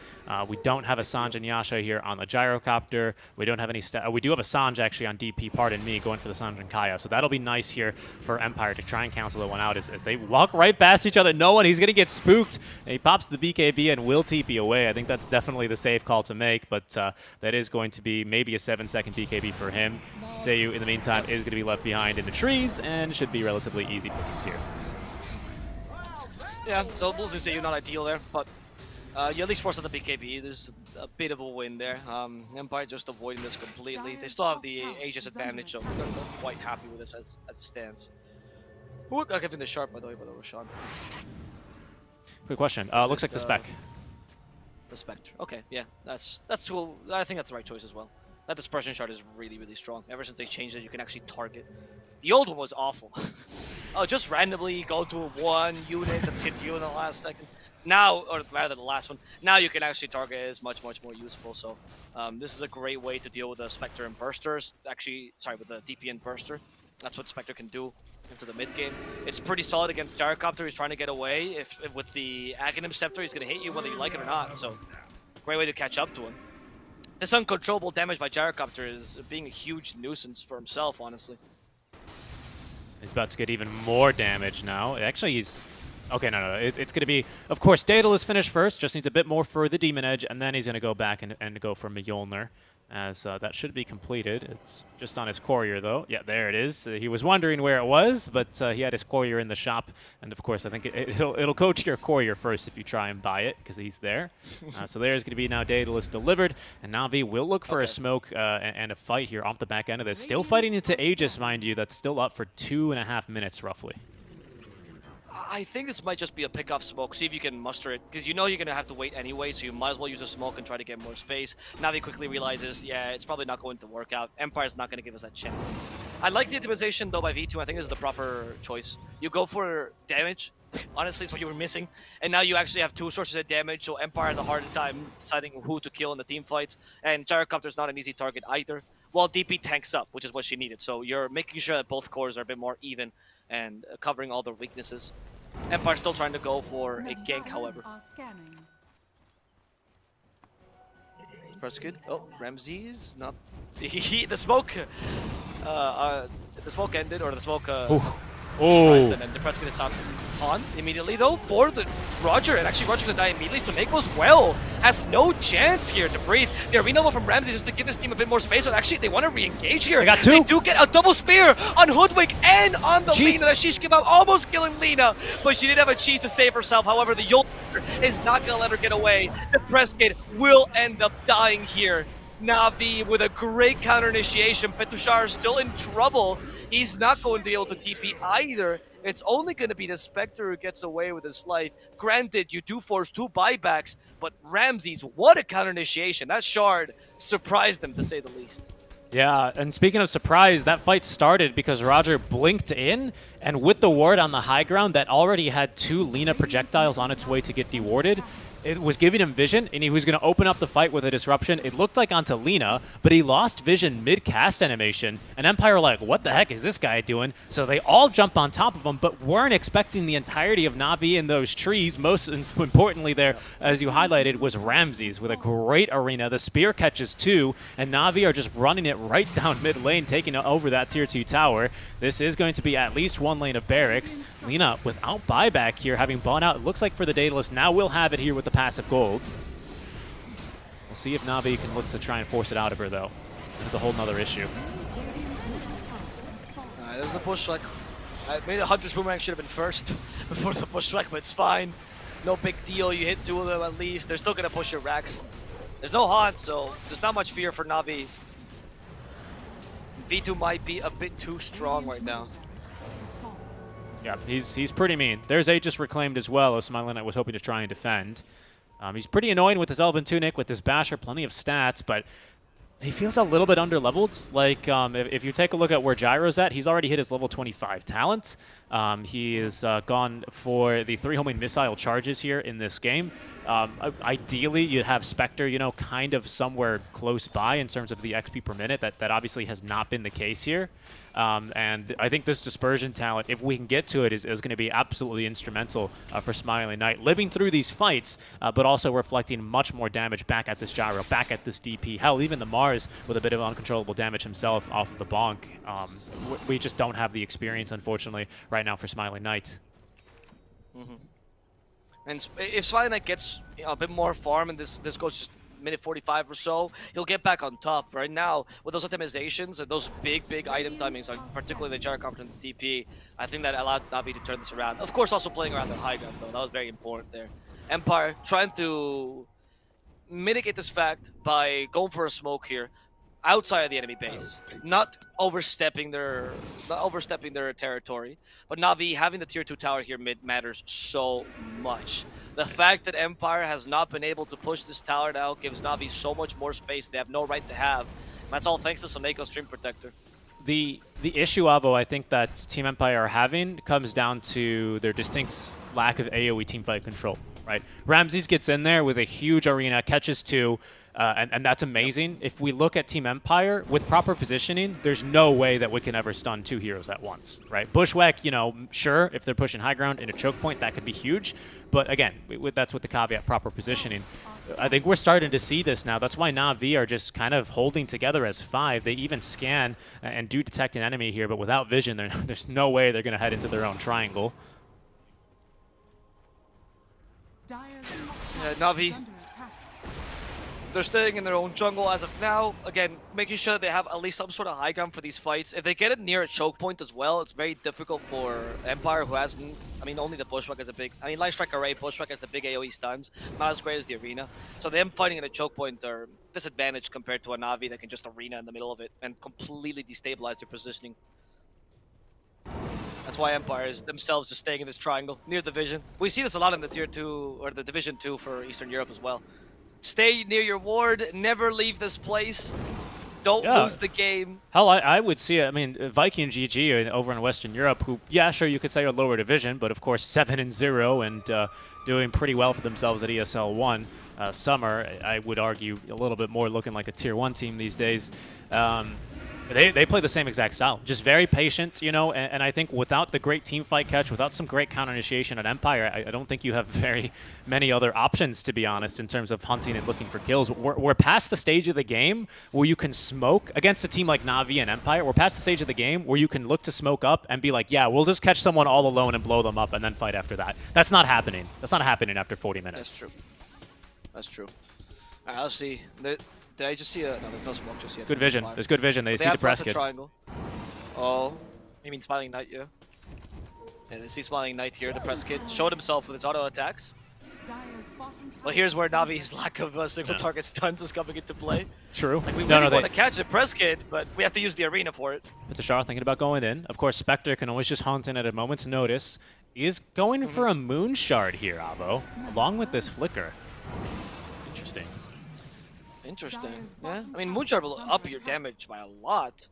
We don't have a Sanj and Yasha here on the Gyrocopter. We don't have any we do have a Sanj actually on DP, pardon me, going for the Sanj and Kaya. So that'll be nice here for Empire to try and cancel that one out as they walk right past each other. No one, he's going to get spooked. And he pops the BKB and will TP away. I think that's definitely the safe call to make, but that is going to be maybe a 7-second BKB for him. Seiyu, in the meantime, is going to be left behind in the trees and should be relatively easy pickings here. Yeah, so losing Seiyu not ideal there, but you at least force out the BKB. There's a bit of a win there. Empire just avoiding this completely. They still have the Aegis advantage, so they're quite happy with this as it stands. Who would give him the sharp, by the way, by the Roshan? Quick question. Looks like the spec. The Spectre. Okay, yeah, that's cool. I think that's the right choice as well. That dispersion shard is really, really strong. Ever since they changed it, you can actually target. The old one was awful. Oh, just randomly go to one unit that's hit you in the last second. Now, or rather the last one, now you can actually target it is much, much more useful. So this is a great way to deal with the Spectre and Bursters. Actually, sorry, with the DP and Burster. That's what Spectre can do into the mid game. It's pretty solid against Gyrocopter. He's trying to get away. If with the Aghanim Scepter, he's going to hit you whether you like it or not. So great way to catch up to him. This uncontrollable damage by Gyrocopter is being a huge nuisance for himself, honestly. He's about to get even more damage now. Actually, he's... Okay, no. It's going to be... Of course, Daedalus finished first. Just needs a bit more for the Demon Edge. And then he's going to go back and go for Mjolnir. As that should be completed. It's just on his courier, though. Yeah, there it is. He was wondering where it was, but he had his courier in the shop. And, of course, I think it'll go to your courier first if you try and buy it, because he's there. So there's going to be now Daedalus delivered. And Navi will look for a smoke and a fight here off the back end of this. Still fighting into Aegis, mind you. That's still up for 2.5 minutes, roughly. I think this might just be a pick-off smoke, see if you can muster it, because you know you're going to have to wait anyway, so you might as well use a smoke and try to get more space. Navi quickly realizes, yeah, it's probably not going to work out. Empire's not going to give us that chance. I like the optimization, though, by V2. I think this is the proper choice. You go for damage. Honestly, it's what you were missing. And now you actually have 2 sources of damage, so Empire has a harder time deciding who to kill in the team fights. And Gyrocopter's not an easy target either. While DP tanks up, which is what she needed. So you're making sure that both cores are a bit more even and covering all their weaknesses. Empire's still trying to go for a gank, however. First good. Oh, Ramses not the smoke. The smoke ended, or the smoke. Surprised, and then the press is on immediately though for the Roger, and actually Roger gonna die immediately. So Mako as well has no chance here to breathe. The arena level from Ramsey just to give this team a bit more space. So actually they want to re-engage here. They got 2. They do get a double spear on Hoodwink and on the Lina that she's give up, almost killing Lina, but she did have a cheese to save herself. However, the Yul is not gonna let her get away. The Presskid will end up dying here. NaVi with a great counter initiation. Petushar still in trouble. He's not going to be able to TP either. It's only going to be the Spectre who gets away with his life. Granted, you do force 2 buybacks, but Ramses, what a counter initiation. That shard surprised them, to say the least. Yeah, and speaking of surprise, that fight started because Roger blinked in, and with the ward on the high ground that already had 2 Lina projectiles on its way to get dewarded, it was giving him vision, and he was going to open up the fight with a disruption. It looked like onto Lina, but he lost vision mid-cast animation, and Empire were like, what the heck is this guy doing? So they all jumped on top of him, but weren't expecting the entirety of NaVi in those trees. Most importantly there, as you highlighted, was Ramses with a great arena. The spear catches 2, and NaVi are just running it right down mid lane, taking over that tier 2 tower. This is going to be at least 1 lane of barracks. Lina without buyback here, having bought out, it looks like for the Daedalus. Now we'll have it here with the passive gold. We'll see if NaVi can look to try and force it out of her, though. That's a whole nother issue. There's the pushback. Maybe the Hunter's Boomerang should have been first before the pushback, but it's fine. No big deal. You hit 2 of them at least. They're still going to push your racks. There's no haunt, so there's not much fear for NaVi. V2 might be a bit too strong right now. Yeah, he's pretty mean. There's Aegis reclaimed as well, as Smiling Knight was hoping to try and defend. He's pretty annoying with his Elven Tunic, with his Basher, plenty of stats, but he feels a little bit underleveled. Like, if you take a look at where Gyro's at, he's already hit his level 25 talent. He is gone for the 3 homing missile charges here in this game. Ideally, you'd have Spectre, you know, kind of somewhere close by in terms of the XP per minute. That obviously has not been the case here. And I think this dispersion talent, if we can get to it, is going to be absolutely instrumental for Smiling Knight. Living through these fights, but also reflecting much more damage back at this Gyro, back at this DP. Hell, even the Mars with a bit of uncontrollable damage himself off of the bonk. We just don't have the experience, unfortunately, right now for Smiling Knight. And if Smiling Knight gets a bit more farm and this goes just minute 45 or so, he'll get back on top. Right now, with those optimizations and those big item timings, like particularly the Gyro Competent TP, I think that allowed NaVi to turn this around. Of course, also playing around the high ground, though. That was very important there. Empire trying to mitigate this fact by going for a smoke here outside of the enemy base, not overstepping their territory. But NaVi having the tier 2 tower here mid matters so much. The fact that Empire has not been able to push this tower now gives NaVi so much more space they have no right to have. That's all thanks to Sameko Stream Protector. The issue, Avo, I think that Team Empire are having comes down to their distinct lack of AoE teamfight control, right? Ramses gets in there with a huge arena, catches 2, and that's amazing. If we look at Team Empire, with proper positioning, there's no way that we can ever stun 2 heroes at once, right? Bushwhack, you know, sure, if they're pushing high ground in a choke point, that could be huge. But again, that's with the caveat, proper positioning. I think we're starting to see this now. That's why NaVi are just kind of holding together as 5. They even scan and do detect an enemy here, but without vision, there's no way they're going to head into their own triangle. NaVi, they're staying in their own jungle as of now. Again, making sure that they have at least some sort of high ground for these fights. If they get it near a choke point as well, it's very difficult for Empire, who has, I mean, only the Bushwhack is a big, I mean, Light Strike Array, Bushwhack has the big AoE stuns, not as great as the arena. So them fighting in a choke point are disadvantaged compared to a NaVi that can just arena in the middle of it and completely destabilize their positioning. That's why Empire is themselves just staying in this triangle near the Vision. We see this a lot in the Tier 2 or the Division 2 for Eastern Europe as well. Stay near your ward, never leave this place. Don't lose the game. Hell, I would see it. I mean, Viking GG over in Western Europe, who, yeah, sure, you could say are lower division, but of course 7-0 and doing pretty well for themselves at ESL 1. Summer, I would argue, a little bit more looking like a Tier 1 team these days. They play the same exact style, just very patient, you know, and I think without the great team fight catch, without some great counter initiation at Empire, I don't think you have very many other options, to be honest, in terms of hunting and looking for kills. We're past the stage of the game where you can smoke against a team like NaVi and Empire. We're past the stage of the game where you can look to smoke up and be like, yeah, we'll just catch someone all alone and blow them up and then fight after that. That's not happening. That's not happening after 40 minutes. That's true. That's true. All right, let's see. Did I just see a... No, there's no smoke just yet. Good vision. There's good vision. They see the press kit. Triangle. Oh, you mean Smiling Knight, yeah. Yeah, they see Smiling Knight here. The press kit showed himself with his auto attacks. Well, here's where Navi's lack of single target stuns is coming into play. True. Like, we no, really no, want to catch a press kid, but we have to use the arena for it. But the Shah thinking about going in. Of course, Spectre can always just hunt in at a moment's notice. He is going for a Moon Shard here, Avo, along with this Flicker. Interesting. Interesting. Yeah. I mean, Moonshard will up your damage by a lot.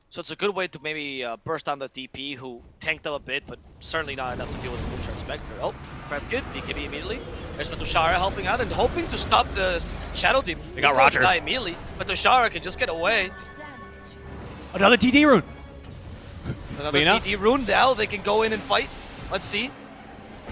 So it's a good way to maybe burst down the DP, who tanked up a bit, but certainly not enough to deal with the Moonshard Spectre. Oh, Prescott, BKB immediately. There's Metushara helping out and hoping to stop the Shadow Team. They got Roger. Die immediately. Metushara can just get away. Another DD rune. Another Lina? DD rune. Now they can go in and fight. Let's see.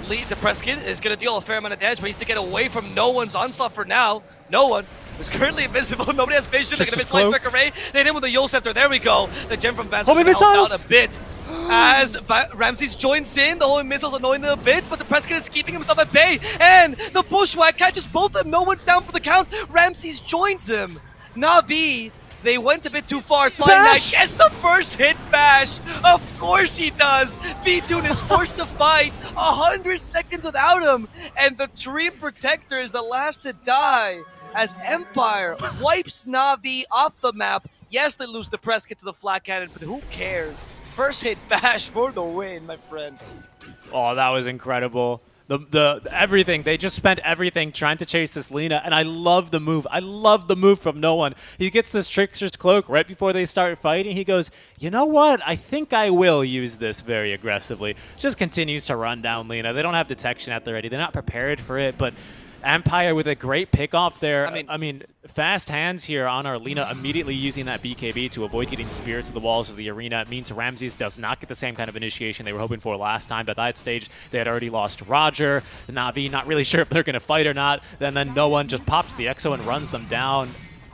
The Prescott is going to deal a fair amount of damage, but he needs to get away from no one's onslaught for now. No one is currently invisible. Nobody has vision. They're going to miss Life Strike Array. They hit him with a Yule Scepter. There we go. The gem from Vance helped out a bit. As Ramses joins in, the homing missiles annoying them a bit, but the Prescott is keeping himself at bay. And the Bushwhack catches both of them. No one's down for the count. Ramses joins him. Navi, they went a bit too far. Smiling Knight gets the first hit bash. Of course he does. V-Tune is forced to fight 100 seconds without him. And the Dream Protector is the last to die as Empire wipes Navi off the map. Yes, they lose the Prescott to the flat cannon, but who cares? First hit bash for the win, my friend. Oh, that was incredible. The everything, they just spent everything trying to chase this Lina, and I love the move. I love the move from no one. He gets this Trickster's Cloak right before they start fighting. He goes, you know what? I think I will use this very aggressively. Just continues to run down Lina. They don't have detection at the ready. They're not prepared for it, but Empire with a great pick off there. I mean, fast hands here on our Lina, immediately using that BKB to avoid getting speared to the walls of the arena. It means Ramses does not get the same kind of initiation they were hoping for last time. At that stage, they had already lost Roger. Navi, not really sure if they're going to fight or not. Then no one just pops the Exo and runs them down.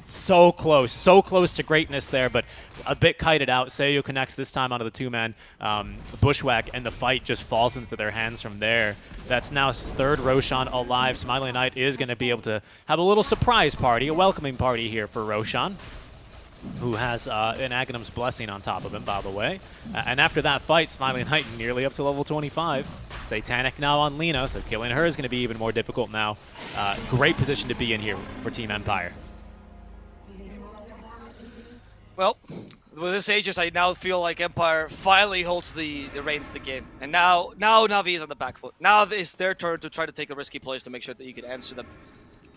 So close to greatness there, but a bit kited out. Seiyu connects this time onto the two-man Bushwhack, and the fight just falls into their hands from there. That's now third Roshan alive. Smiling Knight is going to be able to have a little surprise party, a welcoming party here for Roshan, who has an Aghanim's Blessing on top of him, by the way. And after that fight, Smiling Knight nearly up to level 25. Satanic now on Lina, so killing her is going to be even more difficult now. Great position to be in here for Team Empire. Well, with this Aegis, I now feel like Empire finally holds the reins of the game. And now Navi is on the back foot. Now it's their turn to try to take the risky plays to make sure that you can answer them.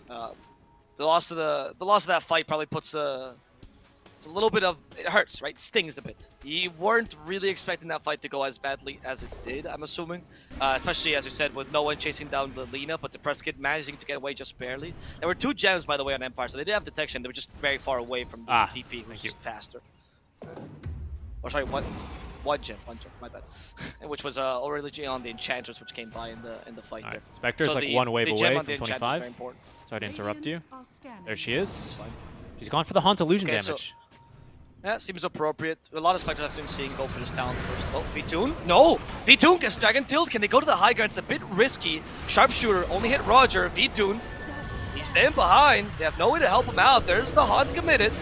The loss of that fight probably puts it's a little bit of, it hurts, right? Stings a bit. You weren't really expecting that fight to go as badly as it did, I'm assuming. Especially, as you said, with no one chasing down the Lina, but the Prescott managing to get away just barely. There were 2 gems, by the way, on Empire, so they did have detection. They were just very far away from the DP, who was just faster. Or sorry, one gem, my bad. Which was originally on the Enchanters, which came by in the fight. Right. There. Spectre's so like one wave away from 25. Very important. Sorry to interrupt you. There she is. Fine. She's gone for the Haunt Illusion damage. So, yeah, seems appropriate. A lot of Spectres I've been seeing go for this talent first. Oh, V-Tune? No! V-Tune gets Dragon Tilt. Can they go to the high ground? It's a bit risky. Sharpshooter only hit Roger. V-Tune, he's staying behind. They have no way to help him out. There's the Haunt committed.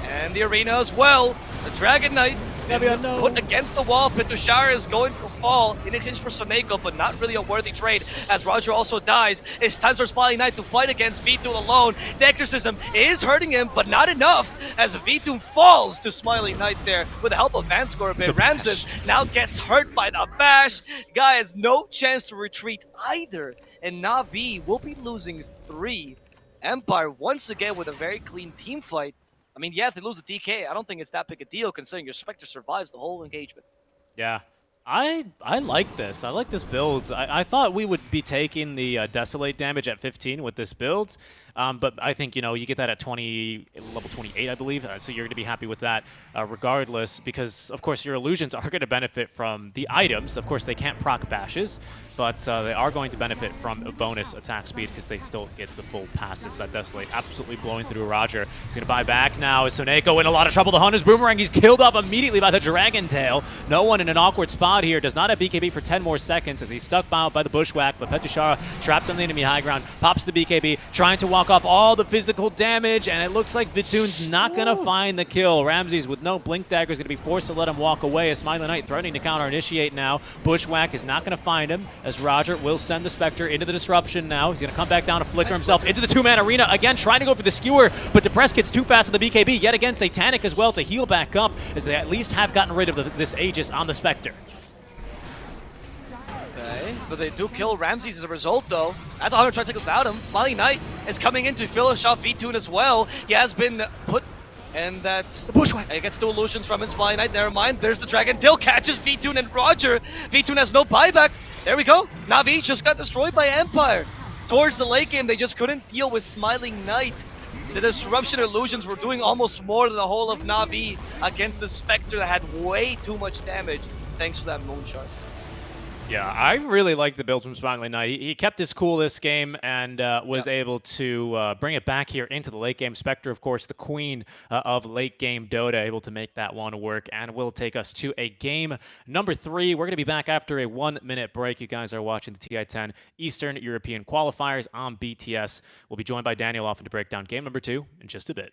And the arena as well. The Dragon Knight put against the wall. Petushara is going to fall in exchange for Soneko, but not really a worthy trade as Roger also dies. It's time for Smiling Knight to fight against V-Tune alone. The Exorcism is hurting him, but not enough as V-Tune falls to Smiling Knight there with the help of Vanscore a bit. Ramses now gets hurt by the bash. Guy has no chance to retreat either, and Navi will be losing 3. Empire once again with a very clean team fight. I mean, yeah, if they lose a DK, I don't think it's that big a deal considering your Spectre survives the whole engagement. Yeah. I like this. I like this build. I thought we would be taking the Desolate damage at 15 with this build, but I think, you get that at level 28, I believe, so you're going to be happy with that regardless, because, of course, your illusions are going to benefit from the items. Of course, they can't proc bashes, but they are going to benefit from a bonus attack speed because they still get the full passives. That Desolate absolutely blowing through Roger. He's going to buy back now. Is Soneko in a lot of trouble? The Hunt is Boomerang. He's killed off immediately by the Dragon Tail. No one in an awkward spot spot here. Does not have BKB for 10 more seconds as he's stuck by the bushwhack, but Petushara trapped on the enemy high ground, pops the BKB, trying to walk off all the physical damage, and it looks like Vitoon's not going to find the kill. Ramses with no blink dagger is going to be forced to let him walk away. A Smiling Knight threatening to counter initiate now. Bushwhack is not going to find him as Roger will send the Spectre into the disruption now. He's going to come back down to flicker himself into the two-man arena again, trying to go for the skewer, but Depressed gets too fast on the BKB. Yet again, Satanic as well to heal back up as they at least have gotten rid of this Aegis on the Spectre. Okay, but they do kill Ramses as a result, though. That's 120 seconds without him. Smiling Knight is coming in to finish off Vitoon as well. He has been put in that bushwhack. He gets two illusions from his Smiling Knight. Never mind. There's the Dragon. Dill catches Vitoon and Roger. Vitoon has no buyback. There we go. Navi just got destroyed by Empire. Towards the late game, they just couldn't deal with Smiling Knight. The disruption illusions were doing almost more than the whole of Navi against the Spectre that had way too much damage thanks to that Moonshot. Yeah, I really like the build from Smiling Knight. He kept his cool this game and was able to bring it back here into the late game. Spectre, of course, the queen of late game Dota, able to make that one work and will take us to a game number 3. We're going to be back after a 1-minute break. You guys are watching the TI10 Eastern European Qualifiers on BTS. We'll be joined by Daniel Offen to break down game number 2 in just a bit.